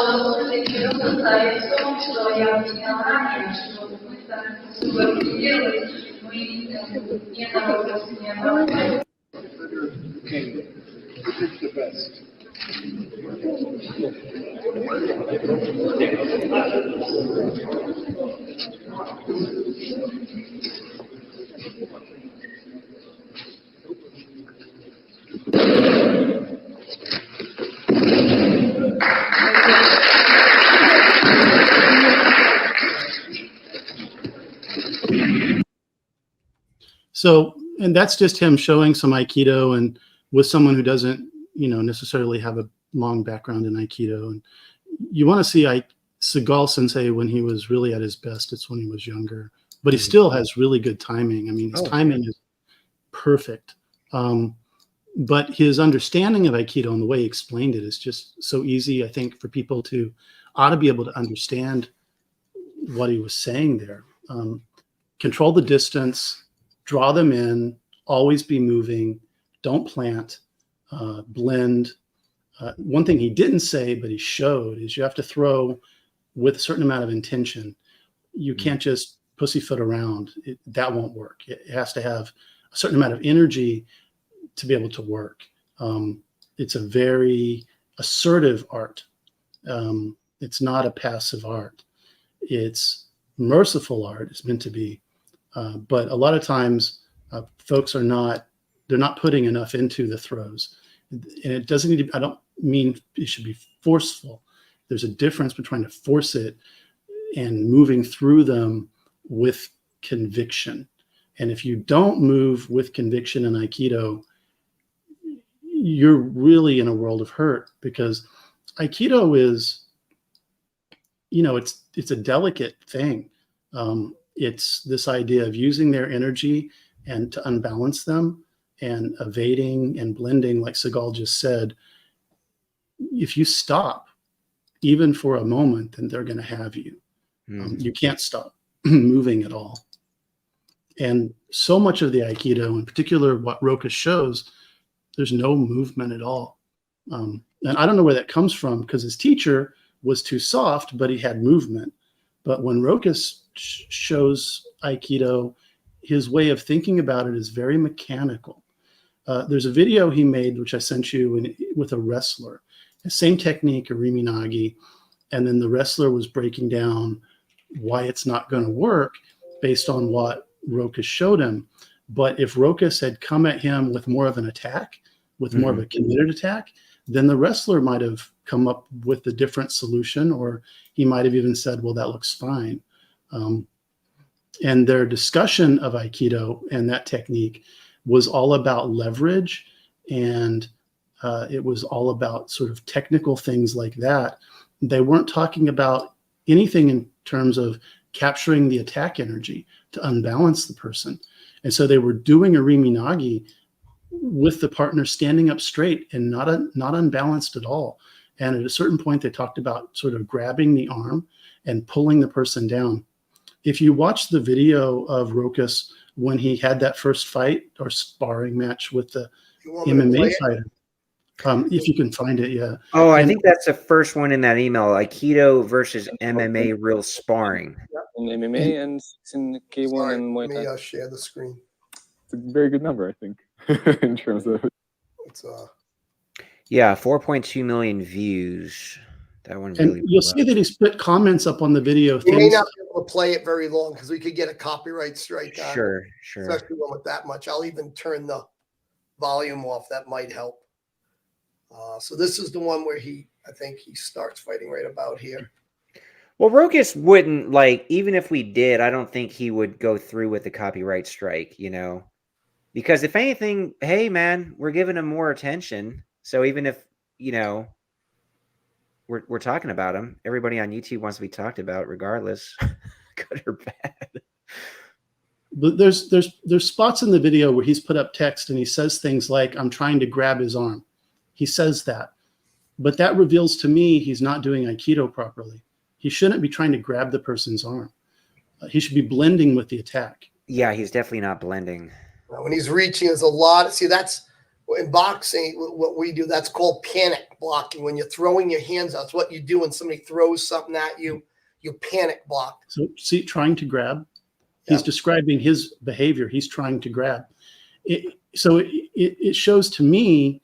sekiyorsa sayı sonuçta yaptıklarına Okay, this is the best. So, and that's just him showing some Aikido, and with someone who doesn't, necessarily have a long background in Aikido. And you want to see Seagal Sensei when he was really at his best. It's when he was younger, but he still has really good timing. I mean, his timing is perfect. But his understanding of Aikido and the way he explained it is just so easy, I think, for people ought to be able to understand what he was saying there. Control the distance, draw them in, always be moving, don't plant, blend. One thing he didn't say, but he showed, is you have to throw with a certain amount of intention. You can't just pussyfoot around. That won't work. It has to have a certain amount of energy to be able to work. It's a very assertive art. It's not a passive art. It's merciful art. It's meant to be. But a lot of times folks they're not putting enough into the throws. And it doesn't need to, I don't mean it should be forceful. There's a difference between trying to force it and moving through them with conviction. And if you don't move with conviction in Aikido, you're really in a world of hurt, because Aikido is, it's a delicate thing. It's this idea of using their energy and to unbalance them. and evading and blending, like Seagal just said, if you stop, even for a moment, then they're going to have you. You can't stop moving at all. And so much of the Aikido, in particular what Rokas shows, there's no movement at all. And I don't know where that comes from, because his teacher was too soft, but he had movement. But when Rokas shows Aikido, his way of thinking about it is very mechanical. There's a video he made, which I sent you, with a wrestler. The same technique, a Riminagi, and then the wrestler was breaking down why it's not going to work based on what Rokas showed him. But if Rokas had come at him with more of an attack, with more of a committed attack, then the wrestler might have come up with a different solution, or he might have even said, well, that looks fine. And their discussion of Aikido and that technique was all about leverage, and it was all about sort of technical things like that. They weren't talking about anything in terms of capturing the attack energy to unbalance the person. And so they were doing a Riminagi with the partner standing up straight and not unbalanced at all. And at a certain point, they talked about sort of grabbing the arm and pulling the person down. If you watch the video of Rokas when he had that first fight or sparring match with the MMA fighter, if you can find it, yeah. Oh, I think that's the first one in that email. Aikido versus MMA real sparring. In MMA and it's in K1 and Muay Thai. Let me share the screen. It's a very good number, I think, in terms of. It's Yeah, 4.2 million views. That one And really. you'll see that he's put comments up on the video. we may not be able to play it very long because we could get a copyright strike on it, Sure. especially one with that much. I'll even turn the volume off. That might help. So this is the one where I think he starts fighting right about here. Well, Rokas wouldn't, like, even if we did, I don't think he would go through with the copyright strike, because if anything, hey man, we're giving him more attention. So even if, we're talking about him, everybody on YouTube wants to be talked about regardless, good or bad. But there's spots in the video where he's put up text and he says things like, I'm trying to grab his arm. He says that, but that reveals to me he's not doing Aikido properly. He shouldn't be trying to grab the person's arm. He should be blending with the attack. Yeah, he's definitely not blending. When he's reaching, there's a lot. See, that's in boxing, what we do, that's called panic blocking. When you're throwing your hands out, it's what you do when somebody throws something at you, you panic block. So see, trying to grab, he's describing his behavior. He's trying to grab. It shows to me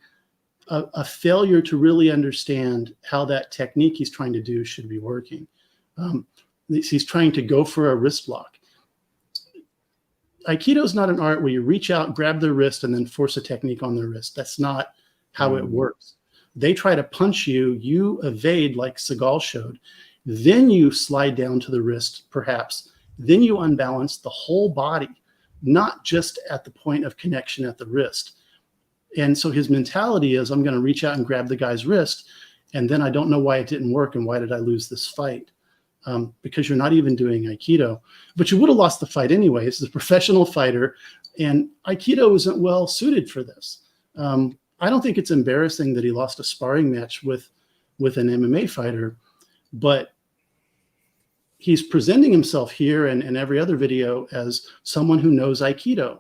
a failure to really understand how that technique he's trying to do should be working. He's trying to go for a wrist block. Aikido is not an art where you reach out, grab their wrist, and then force a technique on their wrist. That's not how it works. They try to punch you, you evade like Seagal showed. Then you slide down to the wrist, perhaps. Then you unbalance the whole body, not just at the point of connection at the wrist. And so his mentality is, I'm going to reach out and grab the guy's wrist, and then I don't know why it didn't work and why did I lose this fight? Because you're not even doing Aikido. But you would have lost the fight anyway. This is a professional fighter, and Aikido isn't well suited for this. I don't think it's embarrassing that he lost a sparring match with an MMA fighter, but he's presenting himself here and every other video as someone who knows Aikido,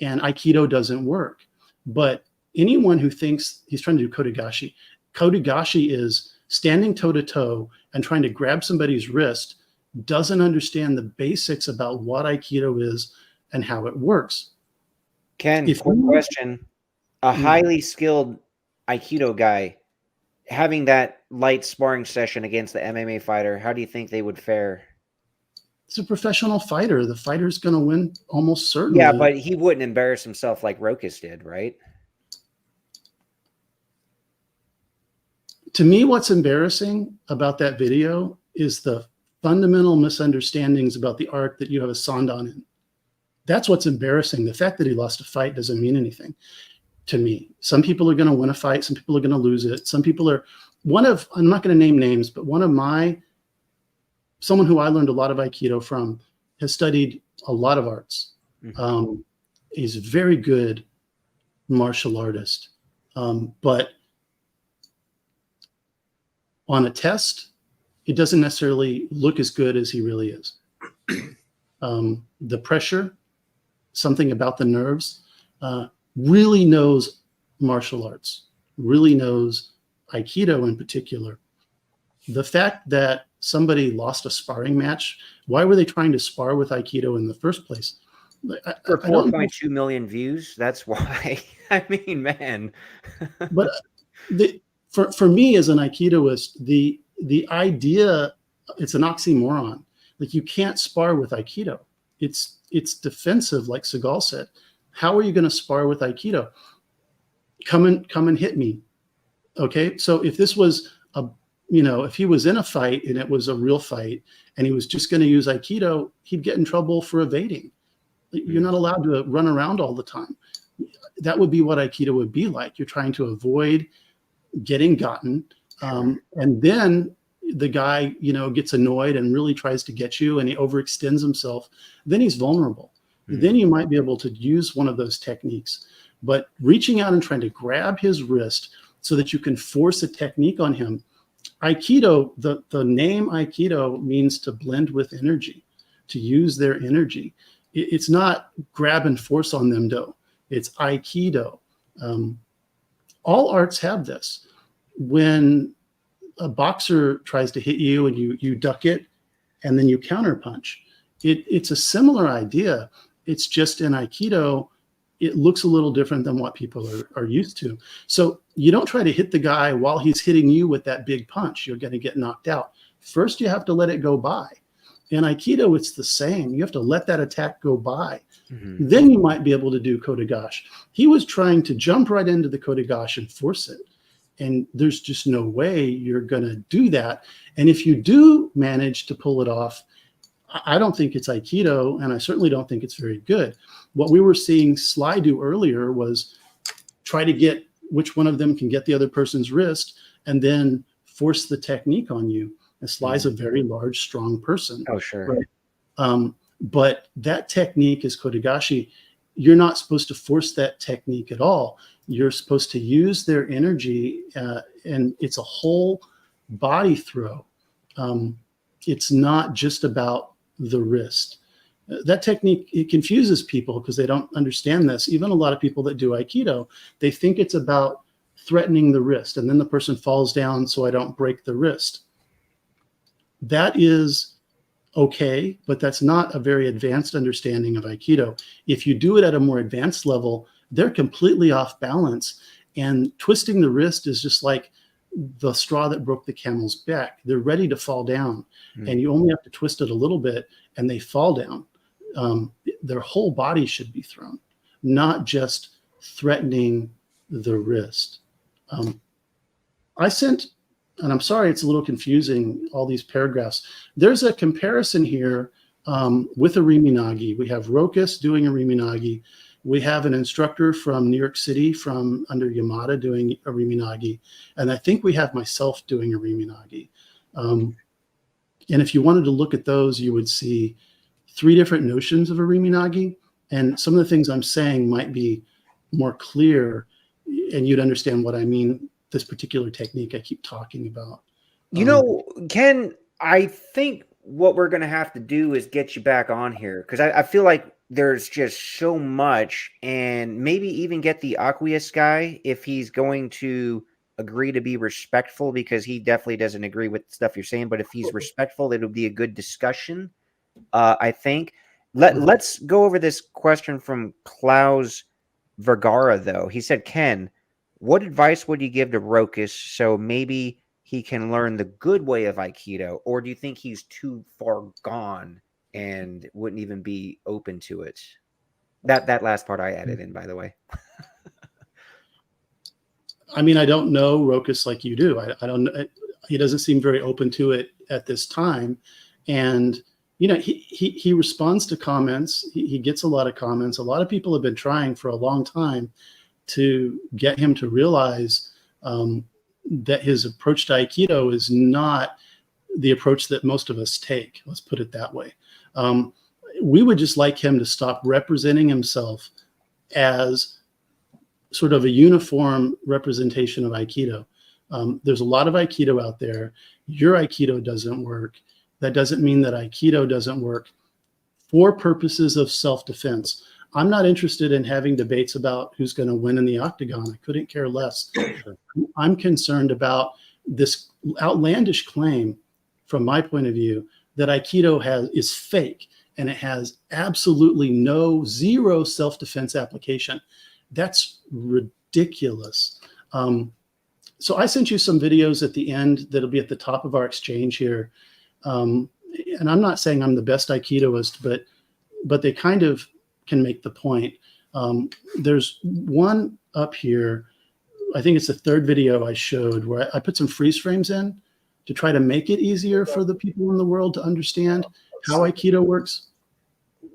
and Aikido doesn't work. But anyone who thinks he's trying to do Kotegashi, Kotegashi is standing toe-to-toe and trying to grab somebody's wrist, doesn't understand the basics about what Aikido is and how it works. Ken, quick question. A highly skilled Aikido guy having that light sparring session against the MMA fighter, how do you think they would fare? It's a professional fighter. The fighter's going to win almost certainly. Yeah, but he wouldn't embarrass himself like Rokas did, right? To me, what's embarrassing about that video is the fundamental misunderstandings about the art that you have a sandan in. That's what's embarrassing. The fact that he lost a fight doesn't mean anything to me. Some people are going to win a fight. Some people are going to lose it. Some people are I'm not going to name names, but someone who I learned a lot of Aikido from has studied a lot of arts. He's very good martial artist. But on a test, it doesn't necessarily look as good as he really is. The pressure, something about the nerves, really knows martial arts, really knows Aikido in particular. The fact that somebody lost a sparring match, why were they trying to spar with Aikido in the first place? For 4.2 million views, that's why. I mean, man. But for me as an Aikidoist, the idea, it's an oxymoron. Like, you can't spar with Aikido. It's defensive, like Seagal said. How are you going to spar with Aikido? Come and hit me. Okay, so if this was if he was in a fight and it was a real fight and he was just going to use Aikido, he'd get in trouble for evading. You're not allowed to run around all the time. That would be what Aikido would be like. You're trying to avoid getting gotten. And then the guy, gets annoyed and really tries to get you and he overextends himself. Then he's vulnerable. Then you might be able to use one of those techniques. But reaching out and trying to grab his wrist so that you can force a technique on him. Aikido, the name Aikido means to blend with energy, to use their energy. It's not grab and force on them, though. It's Aikido. All arts have this. When a boxer tries to hit you and you duck it and then you counterpunch, it's a similar idea. It's just in Aikido, it looks a little different than what people are used to. So you don't try to hit the guy while he's hitting you with that big punch. You're going to get knocked out. First, you have to let it go by. In Aikido, it's the same. You have to let that attack go by. Then you might be able to do kotegashi. He was trying to jump right into the kotegashi and force it. And there's just no way you're going to do that. And if you do manage to pull it off, I don't think it's Aikido, and I certainly don't think it's very good. What we were seeing Sly do earlier was try to get which one of them can get the other person's wrist and then force the technique on you. And Sly's a very large, strong person. Oh, sure. Right? But that technique is kotegashi. You're not supposed to force that technique at all. You're supposed to use their energy, and it's a whole body throw. It's not just about the wrist. That technique, it confuses people because they don't understand this. Even a lot of people that do Aikido, they think it's about threatening the wrist, and then the person falls down so I don't break the wrist. That is okay, but that's not a very advanced understanding of Aikido. If you do it at a more advanced level, they're completely off balance, and twisting the wrist is just like the straw that broke the camel's back. They're ready to fall down, and you only have to twist it a little bit and they fall down. Their whole body should be thrown, not just threatening the wrist. I sent, and I'm sorry, it's a little confusing, all these paragraphs. There's a comparison here with a Riminagi. We have Rokas doing a Riminagi. We have an instructor from New York City from under Yamada doing a Riminagi. And I think we have myself doing a Riminagi. And if you wanted to look at those, you would see 3 different notions of a Riminagi. And some of the things I'm saying might be more clear, and you'd understand what I mean, this particular technique I keep talking about. Ken, I think what we're going to have to do is get you back on here, because I feel like there's just so much, and maybe even get the Aqueous guy if he's going to agree to be respectful, because he definitely doesn't agree with stuff you're saying. But if he's respectful, it'll be a good discussion. I think. Let's go over this question from Klaus Vergara, though. He said, Ken, what advice would you give to Rokas so maybe he can learn the good way of Aikido? Or do you think he's too far gone and wouldn't even be open to it? That last part I added in, by the way. I mean, I don't know Rokas like you do. I don't know. He doesn't seem very open to it at this time. And, he responds to comments. He gets a lot of comments. A lot of people have been trying for a long time to get him to realize that his approach to Aikido is not the approach that most of us take. Let's put it that way. We would just like him to stop representing himself as sort of a uniform representation of Aikido. There's a lot of Aikido out there. Your Aikido doesn't work. That doesn't mean that Aikido doesn't work for purposes of self-defense. I'm not interested in having debates about who's going to win in the octagon. I couldn't care less. I'm concerned about this outlandish claim, from my point of view, that Aikido is fake and it has absolutely zero self-defense application. That's ridiculous. So I sent you some videos at the end that'll be at the top of our exchange here. And I'm not saying I'm the best Aikidoist, but they kind of can make the point. There's one up here, I think it's the third video I showed, where I put some freeze frames in to try to make it easier for the people in the world to understand how Aikido works.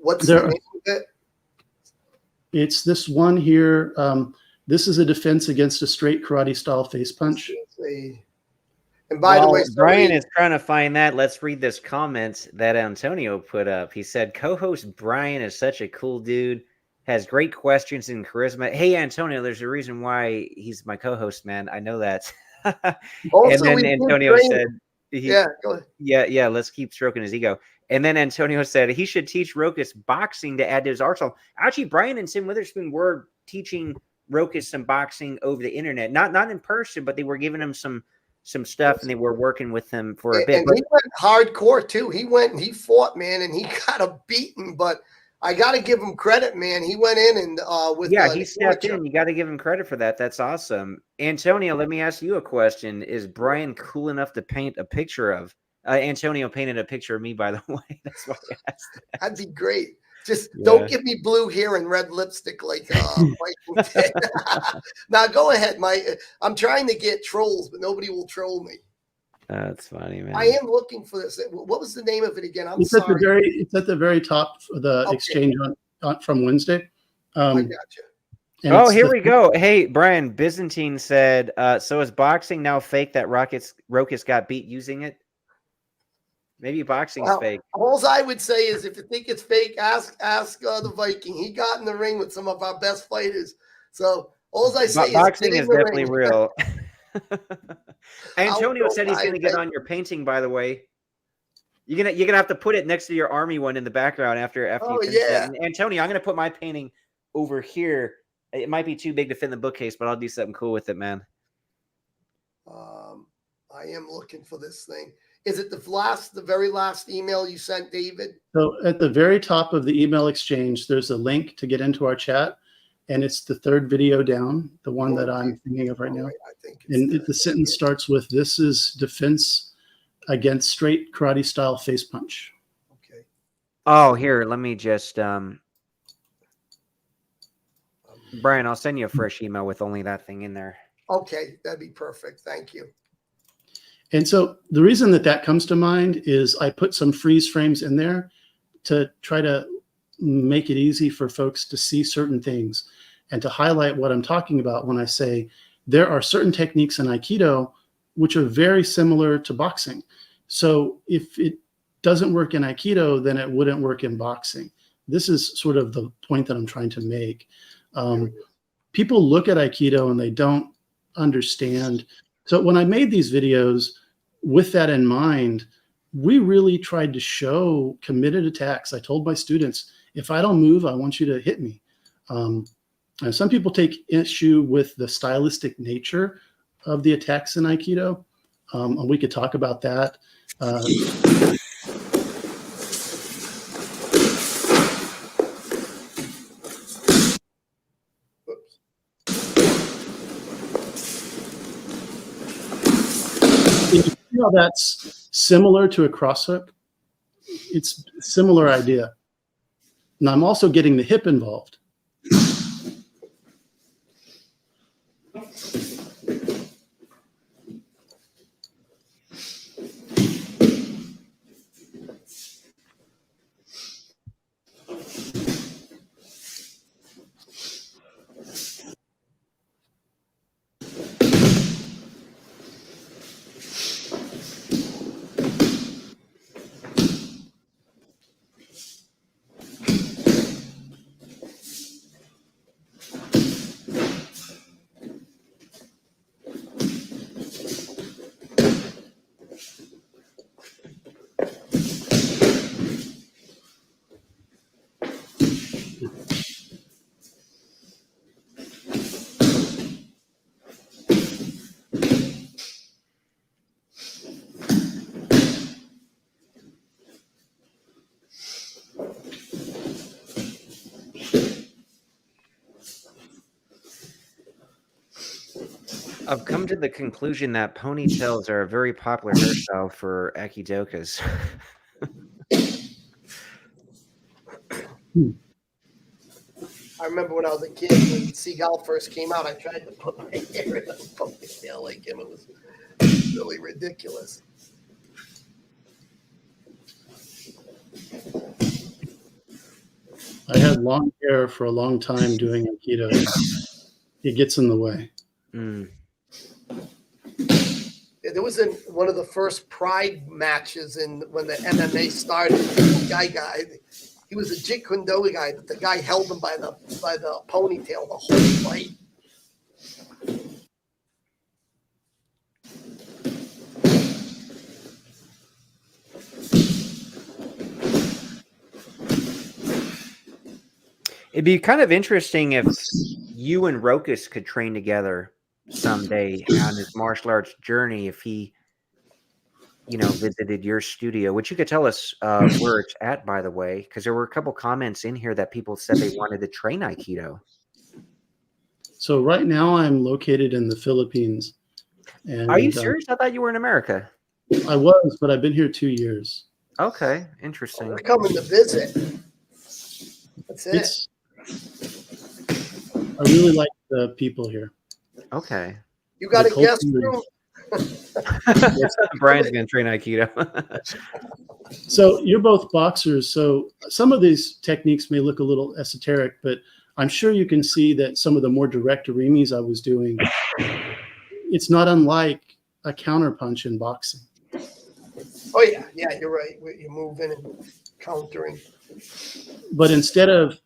What's the name of it? It's this one here. This is a defense against a straight karate style face punch. And by the way, Brian is trying to find that. Let's read this comment that Antonio put up. He said, co-host Brian is such a cool dude, has great questions and charisma. Hey, Antonio, there's a reason why he's my co-host, man. I know that. Also, and then Antonio said, go ahead. Yeah, let's keep stroking his ego. And then Antonio said he should teach Rokas boxing to add to his arsenal. Actually, Brian and Tim Witherspoon were teaching Rokas some boxing over the internet, not in person, but they were giving him some stuff, and they were working with him for a bit. And he went hardcore too. He went and he fought, man, and he got a beating. But I got to give him credit, man. He went in and he stepped in. You got to give him credit for that. That's awesome. Antonio, let me ask you a question. Is Brian cool enough to paint a picture of? Antonio painted a picture of me, by the way. That's why I asked that. That'd be great. Just don't give me blue hair and red lipstick like Michael did. Now go ahead, Mike. I'm trying to get trolls, but nobody will troll me. That's funny, man. I am looking for this. What was the name of it again? It's sorry. It's at the very top of the exchange from Wednesday. I got you. Here we go. Hey, Brian, Byzantine said, so is boxing now fake that Rokas got beat using it? Maybe boxing's fake. All I would say is, if you think it's fake, ask the Viking. He got in the ring with some of our best fighters. So all I say boxing is definitely real. Antonio said he's going to get on your painting. By the way, you're gonna have to put it next to your army one in the background after you finish that. And Antonio, I'm going to put my painting over here. It might be too big to fit in the bookcase, but I'll do something cool with it, man. I am looking for this thing. Is it the very last email you sent, David? So at the very top of the email exchange, there's a link to get into our chat, and it's the third video down, the one that I'm thinking of right now. I think the sentence starts with, "This is defense against straight karate style face punch." Okay. Oh, here, let me just Brian, I'll send you a fresh email with only that thing in there. Okay, that'd be perfect. Thank you. And so the reason that comes to mind is I put some freeze frames in there to try to make it easy for folks to see certain things and to highlight what I'm talking about when I say there are certain techniques in Aikido which are very similar to boxing. So if it doesn't work in Aikido, then it wouldn't work in boxing. This is sort of the point that I'm trying to make. People look at Aikido and they don't understand. So when I made these videos with that in mind, we really tried to show committed attacks. I told my students, if I don't move, I want you to hit me. And some people take issue with the stylistic nature of the attacks in Aikido. And we could talk about that. You know, that's similar to a cross hook. It's a similar idea. And I'm also getting the hip involved. I've come to the conclusion that ponytails are a very popular hairstyle for Aikidokas. I remember when I was a kid, when Seagal first came out, I tried to put my hair in a ponytail like him. It was really ridiculous. I had long hair for a long time doing Aikido. It gets in the way. Mm. Yeah, there was one of the first Pride matches when the MMA started. The guy, he was a Jeet Kune Do guy, but the guy held him by the ponytail the whole fight. It'd be kind of interesting if you and Rokus could train together someday on his martial arts journey. If he, visited your studio, which you could tell us where it's at, by the way, because there were a couple comments in here that people said they wanted to train Aikido. So right now I'm located in the Philippines. And, Are you serious? I thought you were in America. I was, but I've been here 2 years. Okay, interesting. They're coming to visit. That's it. I really like the people here. Okay. You got a the guest culture room? Brian's going to train Aikido. So you're both boxers. So some of these techniques may look a little esoteric, but I'm sure you can see that some of the more direct arimis I was doing, it's not unlike a counterpunch in boxing. Oh yeah, you're right. You're moving and countering. But instead of,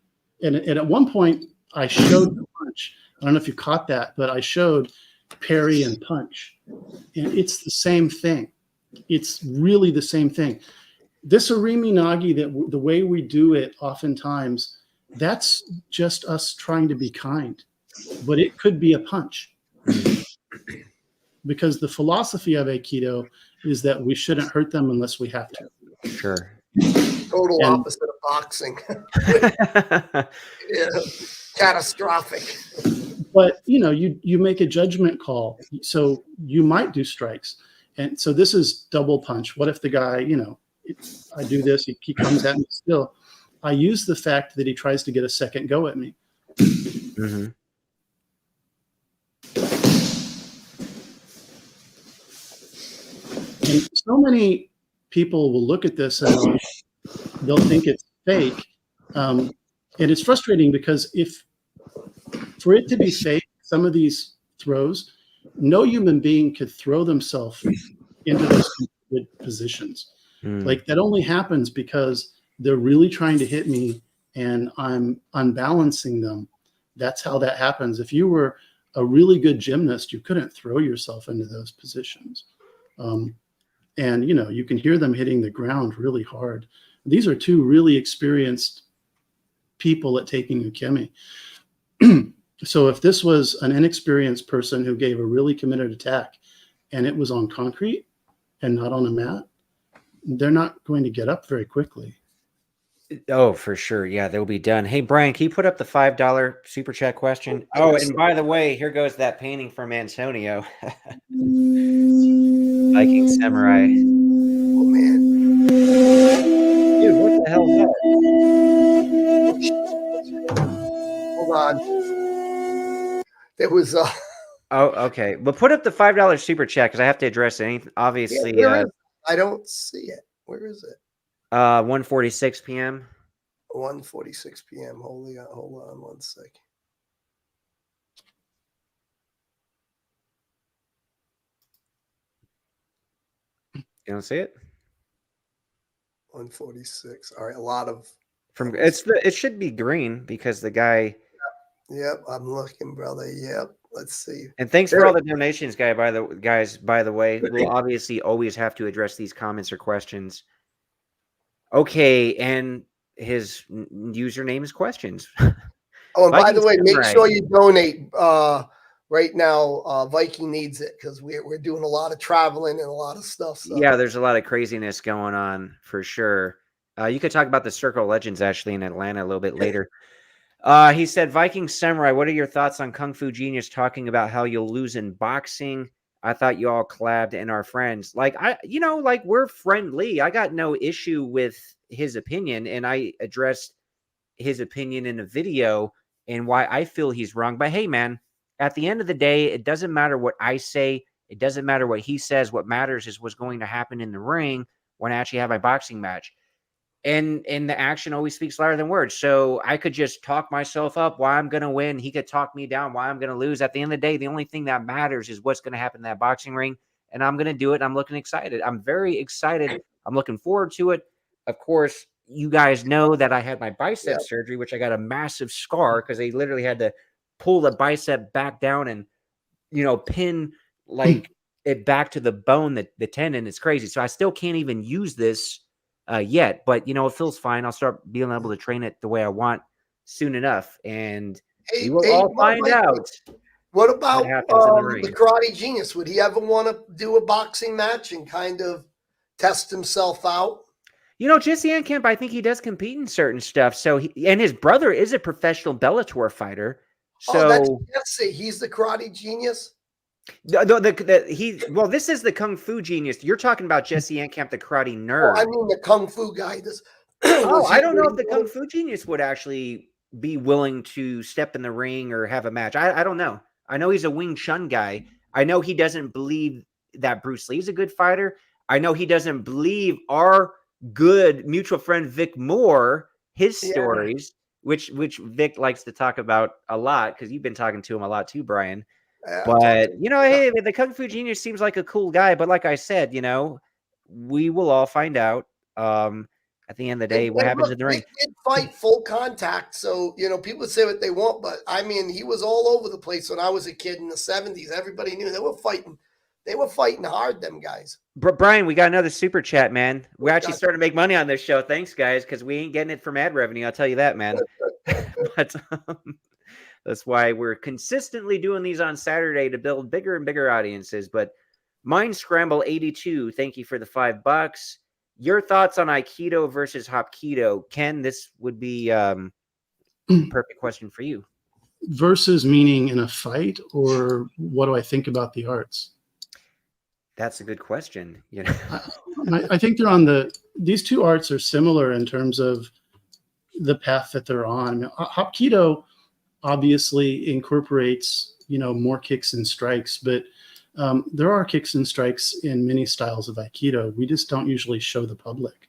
and at one point I showed the punch. I don't know if you caught that, but I showed parry and punch. And it's the same thing. It's really the same thing. This Arimi Nagi, the way we do it oftentimes, that's just us trying to be kind. But it could be a punch. Because the philosophy of Aikido is that we shouldn't hurt them unless we have to. Sure. Total opposite of boxing. Yeah, catastrophic. But you make a judgment call, so you might do strikes, and so this is double punch. What if the guy, I do this, he comes at me still. I use the fact that he tries to get a second go at me. Mm-hmm. And so many people will look at this and they'll think it's fake, and it's frustrating because for it to be fake, some of these throws, no human being could throw themselves into those good positions. Like that only happens because they're really trying to hit me and I'm unbalancing them. That's how that happens. If you were a really good gymnast, you couldn't throw yourself into those positions. And you can hear them hitting the ground really hard. These are two really experienced people at taking ukemi. So if this was an inexperienced person who gave a really committed attack and it was on concrete and not on a mat, they're not going to get up very quickly. Oh, for sure. Yeah, they'll be done. Hey, Brian, can you put up the $5 super chat question? Oh, and by the way, here goes that painting from Antonio. Viking Samurai. Oh man. Dude, what the hell is that? Hold on. There was Oh, okay. But put up the $5 super chat because I have to address anything. Obviously, I don't see it. Where is it? 1:46 p.m. 1:46 p.m. Hold on 1 second. You don't see it? 1:46. All right, a lot of it should be green because the guy. Yep, I'm looking, brother. Yep. Let's see. And thanks for all the donations, By the way, we'll obviously always have to address these comments or questions. Okay, and his username is questions. Oh, and by the way, make sure you donate right now. Viking needs it because we're doing a lot of traveling and a lot of stuff. So. Yeah, there's a lot of craziness going on for sure. You could talk about the Circle of Legends actually in Atlanta a little bit later. He said, Viking Samurai, what are your thoughts on Kung Fu Genius talking about how you'll lose in boxing? I thought you all collabed and are friends. Like, like we're friendly. I got no issue with his opinion, and I addressed his opinion in a video and why I feel he's wrong. But hey, man, at the end of the day, it doesn't matter what I say. It doesn't matter what he says. What matters is what's going to happen in the ring when I actually have my boxing match. And the action always speaks louder than words. So I could just talk myself up why I'm going to win. He could talk me down why I'm going to lose. At the end of the day, the only thing that matters is what's going to happen in that boxing ring. And I'm going to do it. I'm looking excited. I'm very excited. I'm looking forward to it. Of course, you guys know that I had my bicep surgery, which I got a massive scar because they literally had to pull the bicep back down and, pin like it back to the bone, the tendon. It's crazy. So I still can't even use this yet, but it feels fine. I'll start being able to train it the way I want soon enough, and we will all find out. What about happens in the ring. the Karate Genius? Would he ever want to do a boxing match and kind of test himself out? Jesse Ankamp, I think he does compete in certain stuff. So, and his brother is a professional Bellator fighter. So that's he's the Karate Genius. This is the Kung Fu Genius. You're talking about Jesse Ankamp, the karate nerd. I mean the Kung Fu guy. I don't know if the Kung Fu Genius would actually be willing to step in the ring or have a match. I don't know. I know he's a Wing Chun guy. I know he doesn't believe that Bruce Lee's a good fighter. I know he doesn't believe our good mutual friend Vic Moore, his stories, which Vic likes to talk about a lot because you've been talking to him a lot too, Brian. But hey, the Kung Fu Genius seems like a cool guy. But like I said, we will all find out at the end of the day what happens in the ring. He did fight full contact, so people say what they want, but I mean he was all over the place when I was a kid in the 70s. Everybody knew they were fighting. They were fighting hard, them guys. Brian, we got another super chat, man. We're actually starting to make money on this show. Thanks, guys, because we ain't getting it from ad revenue. I'll tell you that, man. But that's why we're consistently doing these on Saturday to build bigger and bigger audiences. But Mind Scramble 82, thank you for the $5. Your thoughts on Aikido versus Hapkido? Ken, this would be perfect question for you. Versus meaning in a fight, or what do I think about the arts? That's a good question. I think they're on these two arts are similar in terms of the path that they're on. Hapkido obviously incorporates, more kicks and strikes, but there are kicks and strikes in many styles of Aikido. We just don't usually show the public.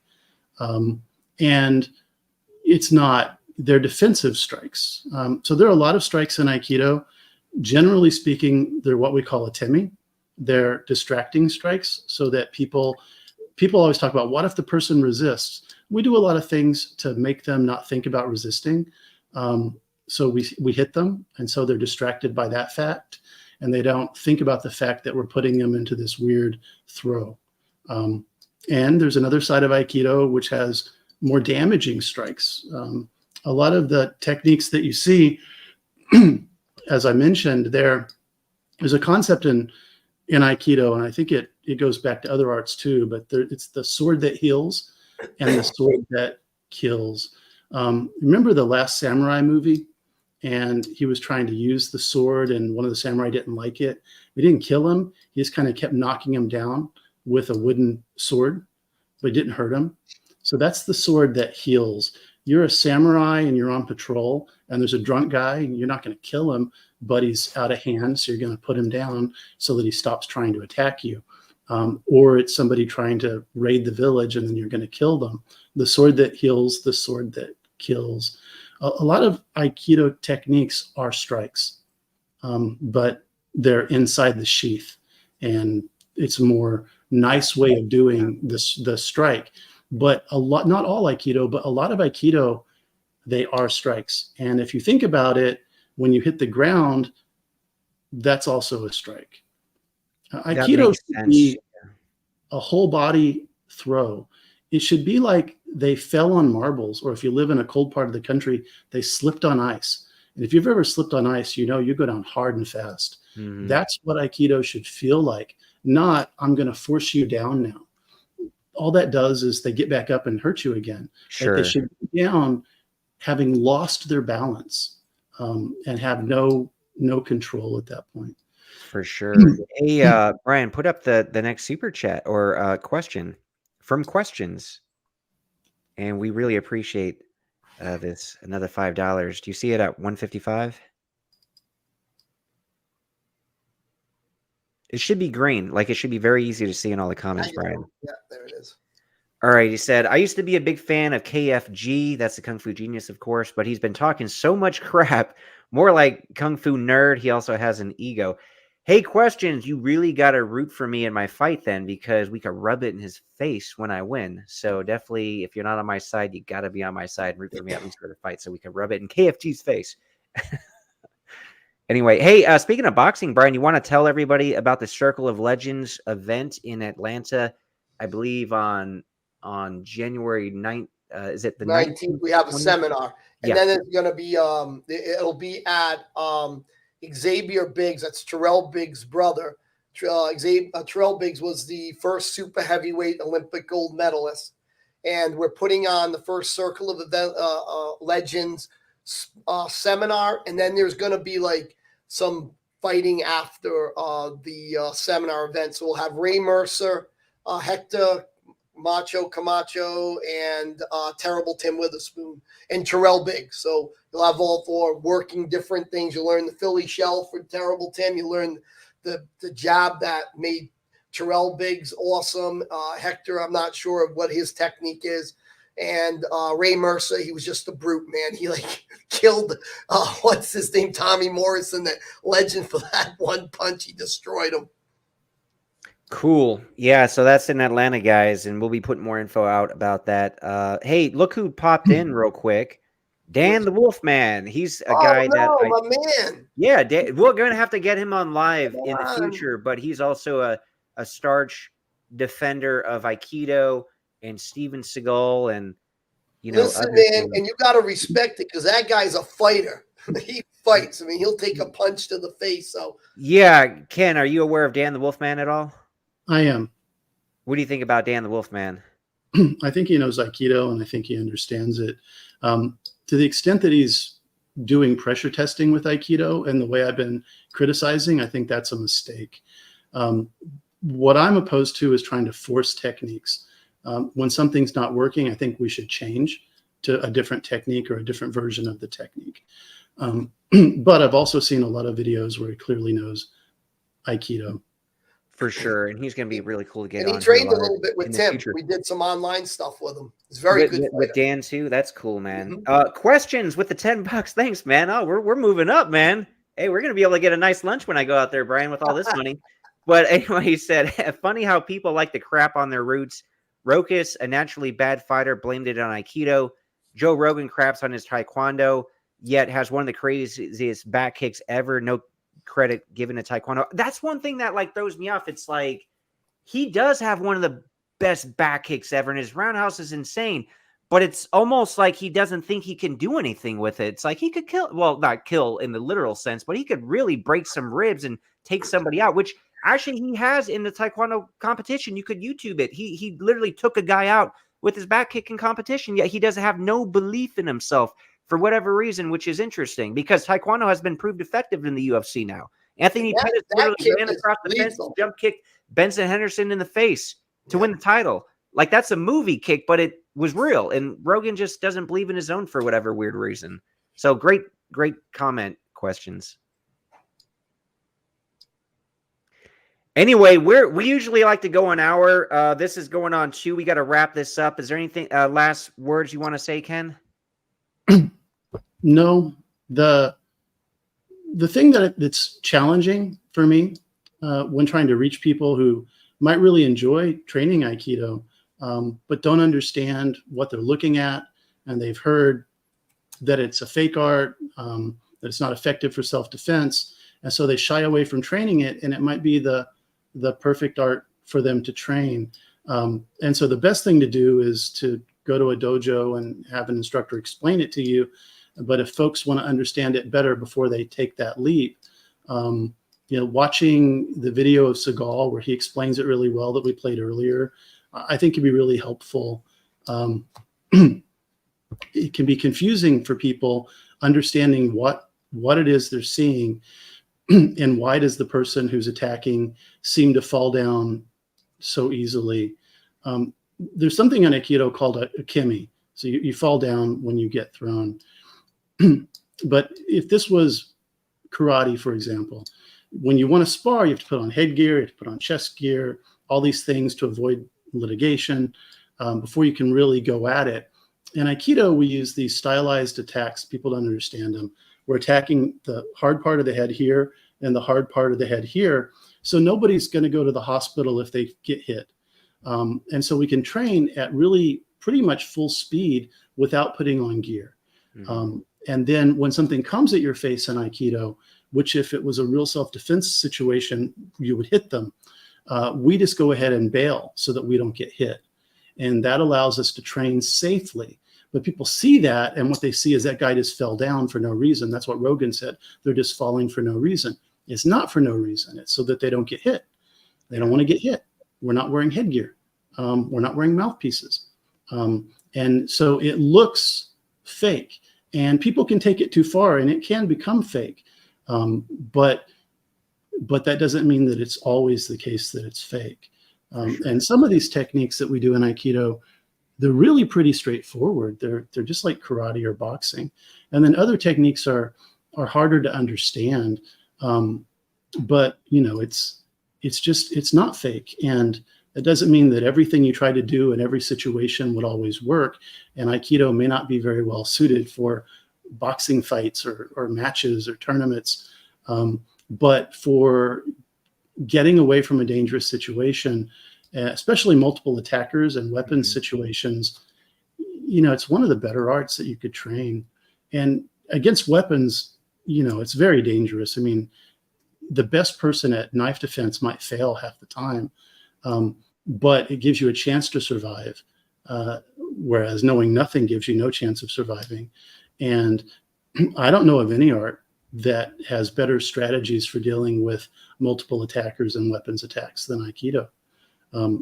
And they're defensive strikes. So there are a lot of strikes in Aikido. Generally speaking, they're what we call atemi. They're distracting strikes so that people always talk about what if the person resists. We do a lot of things to make them not think about resisting. So we hit them, and so they're distracted by that fact, and they don't think about the fact that we're putting them into this weird throw. And there's another side of Aikido which has more damaging strikes. A lot of the techniques that you see, as I mentioned, there's a concept in Aikido, and I think it goes back to other arts too, but it's the sword that heals and the sword that kills. Remember the Last Samurai movie? And he was trying to use the sword, and one of the samurai didn't like it. He didn't kill him. He just kind of kept knocking him down with a wooden sword, but it didn't hurt him. So that's the sword that heals. You're a samurai and you're on patrol, and there's a drunk guy, and you're not going to kill him, but he's out of hand, so you're going to put him down so that he stops trying to attack you. Or it's somebody trying to raid the village, and then you're going to kill them. The sword that heals, the sword that kills. A lot of Aikido techniques are strikes, but they're inside the sheath, and it's a more nice way of doing the strike. But not all Aikido, but a lot of Aikido, they are strikes. And if you think about it, when you hit the ground, that's also a strike. Aikido should be a whole body throw. It should be like they fell on marbles, or if you live in a cold part of the country, they slipped on ice. And if you've ever slipped on ice, you go down hard and fast. Mm-hmm. That's what Aikido should feel like. Not, I'm going to force you down now. All that does is they get back up and hurt you again. Sure. Like they should be down having lost their balance and have no control at that point. For sure. Hey, Brian, put up the next super chat or question from questions. And we really appreciate this. Another $5. Do you see it at 155? It should be green. Like, it should be very easy to see in all the comments, Brian. Yeah, there it is. All right. He said, I used to be a big fan of KFG. That's the Kung Fu Genius, of course, but he's been talking so much crap, more like Kung Fu nerd. He also has an ego. Hey, questions. You really got to root for me in my fight then, because we could rub it in his face when I win. So definitely, if you're not on my side, you got to be on my side and root for me at least for the fight so we can rub it in KFG's face. Anyway, hey, speaking of boxing, Brian, you want to tell everybody about the Circle of Legends event in Atlanta, I believe on January 9th. Is it the 19th? We have a seminar. And Yeah. then it's going to be, it'll be at Xavier Biggs. That's Terrell Biggs' brother. Terrell Biggs was the first super heavyweight Olympic gold medalist. And we're putting on the first Circle of Legends seminar. And then there's going to be like some fighting after the seminar event. So we'll have Ray Mercer, Hector Macho Camacho, and Terrible Tim Witherspoon, and Terrell Biggs. So you'll have all four working different things. You'll learn the Philly shell for Terrible Tim. You learn the jab that made Terrell Biggs awesome. Hector, I'm not sure what his technique is. And Ray Mercer, he was just a brute, man. He like killed, what's his name, Tommy Morrison, that legend, for that one punch. He destroyed him. Cool. Yeah, so that's in Atlanta, guys, and we'll be putting more info out about that. Hey, look who popped in real quick. Dan the Wolfman. He's a guy my man. Yeah, we're going to have to get him on live in the future, but he's also a starch defender of Aikido and Steven Seagal and, you know. Listen, man, and you got to respect it because that guy's a fighter. He fights. I mean, he'll take a punch to the face. So yeah, Ken, are you aware of Dan the Wolfman at all? I am. What do you think about Dan the Wolfman? I think he knows Aikido, and I think he understands it. To the extent that he's doing pressure testing with Aikido and the way I've been criticizing, I think that's a mistake. What I'm opposed to is trying to force techniques. When something's not working, I think we should change to a different technique or a different version of the technique. But I've also seen a lot of videos where he clearly knows Aikido. For sure, and he's going to be really cool to get on. And he trained a little bit with Tim. We did some online stuff with him. He's very good with Dan too. That's cool, man. Questions with the $10. Thanks, man. Oh, we're moving up, man. Hey, we're going to be able to get a nice lunch when I go out there, Brian, with all this money. But anyway, he said, funny how people like to crap on their roots. Rokas, a naturally bad fighter, blamed it on Aikido. Joe Rogan craps on his Taekwondo, yet has one of the craziest back kicks ever. No credit given to Taekwondo. That's one thing that like throws me off. It's like he does have one of the best back kicks ever, and his roundhouse is insane. But it's almost like he doesn't think he can do anything with it. It's like he could kill, well, not kill in the literal sense, but he could really break some ribs and take somebody out, which actually he has in the Taekwondo competition. You could YouTube it. He literally took a guy out with his back kick in competition, yet he doesn't have no belief in himself for whatever reason, which is interesting because Taekwondo has been proved effective in the UFC now. Anthony Pettis literally ran across the fence, jump kicked Benson Henderson in the face to win the title. Like, that's a movie kick, but it was real. And Rogan just doesn't believe in his own for whatever weird reason. So great comment, questions. Anyway, we usually like to go an hour. This is going on 2. We got to wrap this up. Is there anything last words you want to say, Ken? No, the thing that's challenging for me when trying to reach people who might really enjoy training Aikido, but don't understand what they're looking at, and they've heard that it's a fake art, that it's not effective for self-defense, and so they shy away from training it, and it might be the perfect art for them to train. And so the best thing to do is to go to a dojo and have an instructor explain it to you. But if folks want to understand it better before they take that leap, watching the video of Seagal where he explains it really well that we played earlier, I think could be really helpful. it can be confusing for people understanding what it is they're seeing and why does the person who's attacking seem to fall down so easily. There's something in Aikido called a kemi. So you fall down when you get thrown. But if this was karate, for example, when you want to spar, you have to put on headgear, you have to put on chest gear, all these things to avoid litigation before you can really go at it. In Aikido, we use these stylized attacks. People don't understand them. We're attacking the hard part of the head here and the hard part of the head here. So nobody's going to go to the hospital if they get hit. And so we can train at really pretty much full speed without putting on gear. Mm-hmm. And then when something comes at your face in Aikido, which if it was a real self-defense situation, you would hit them. We just go ahead and bail so that we don't get hit. And that allows us to train safely. But people see that, and what they see is that guy just fell down for no reason. That's what Rogan said. They're just falling for no reason. It's not for no reason. It's so that they don't get hit. They don't want to get hit. We're not wearing headgear. We're not wearing mouthpieces. And so it looks fake. And people can take it too far, and it can become fake. But that doesn't mean that it's always the case that it's fake. And some of these techniques that we do in Aikido, they're really pretty straightforward. They're just like karate or boxing. And then other techniques are harder to understand. But you know, it's not fake. And it doesn't mean that everything you try to do in every situation would always work. And Aikido may not be very well suited for boxing fights or matches or tournaments. But for getting away from a dangerous situation, especially multiple attackers and weapons situations, you know, it's one of the better arts that you could train. And against weapons, you know, it's very dangerous. I mean, the best person at knife defense might fail half the time, but it gives you a chance to survive, whereas knowing nothing gives you no chance of surviving. And I don't know of any art that has better strategies for dealing with multiple attackers and weapons attacks than Aikido.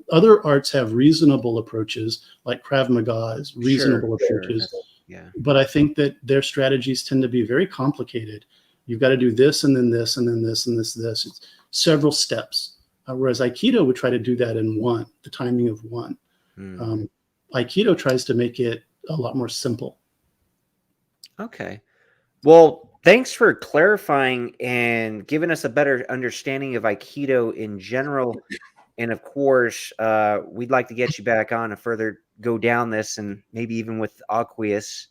Other arts have reasonable approaches, like Krav Maga is reasonable approaches. Sure. Yeah. But I think that their strategies tend to be very complicated. You've got to do this and then this and then this and this. It's several steps. Whereas Aikido would try to do that in one, the timing of one. Aikido tries to make it a lot more simple. Okay. Well, thanks for clarifying and giving us a better understanding of Aikido in general. And of course, we'd like to get you back on and further go down this, and maybe even with Aqueous.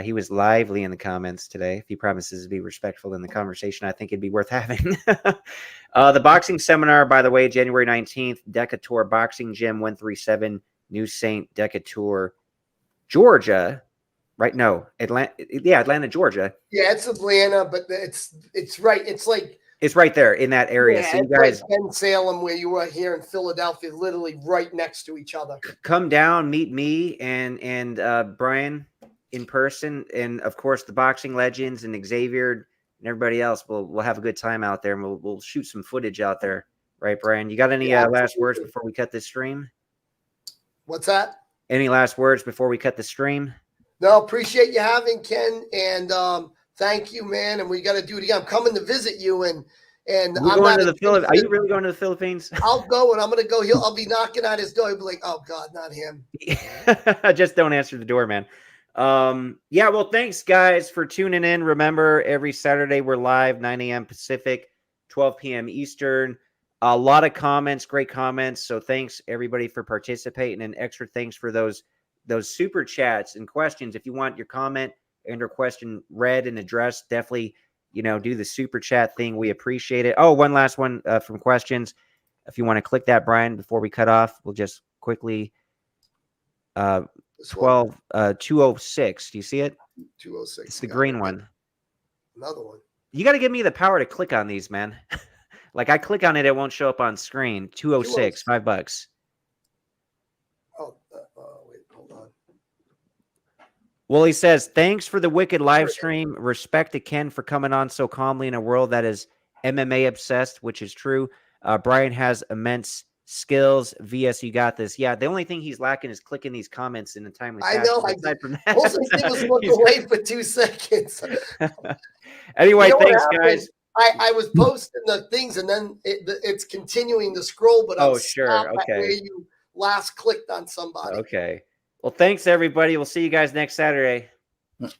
He was lively in the comments today. If he promises to be respectful in the conversation, I think it'd be worth having. The boxing seminar, by the way, January 19th, Decatur Boxing Gym, 137, New St. Decatur, Georgia. Right? No, Atlanta. Yeah, Atlanta, Georgia. Yeah, it's Atlanta, but it's right. It's like it's right there in that area. Yeah, so you guys, like Ben Salem, where you were here in Philadelphia, literally right next to each other. Come down, meet me and Brian in person, and of course the boxing legends and Xavier and everybody else. We'll have a good time out there, and we'll shoot some footage out there. Right, Brian? You got any last words before we cut this stream? What's that? Any last words before we cut the stream? No, appreciate you having Ken, and thank you, man. And we got to do it again. I'm coming to visit you, and I'm going to the Philippines. Are you really going to the Philippines? I'll go, and I'm going to go. I'll be knocking at his door. He'll be like, "Oh God, not him." Just don't answer the door, man. Yeah. Well, thanks guys for tuning in. Remember, every Saturday we're live, 9 a.m. Pacific, 12 p.m. Eastern. A lot of comments, great comments. So thanks everybody for participating, and extra thanks for those super chats and questions. If you want your comment and or question read and addressed, definitely, do the super chat thing. We appreciate it. Oh, one last one from questions. If you want to click that, Brian, before we cut off, we'll just quickly 206. Do you see it? 206. It's the green one. Another one. You got to give me the power to click on these, man. Like I click on it, it won't show up on screen. 206, $5. Wait, hold on. Well, he says, thanks for the wicked live stream. Respect to Ken for coming on so calmly in a world that is MMA obsessed, which is true. Brian has immense skills. VS, you got this. Yeah, the only thing he's lacking is clicking these comments in a timely I fashion. know. Aside from that, Most of the thing was look away for 2 seconds. Anyway, You know what thanks, happened? guys. I was posting the things and then it's continuing to scroll, but Oh, I'll sure. stop at Okay. where you last clicked on somebody. Okay. Well, thanks, everybody. We'll see you guys next Saturday. Thanks,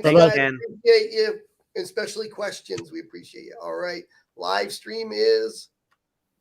Thanks, guys. Ken. Appreciate you, especially questions. We appreciate you. All right. Live stream is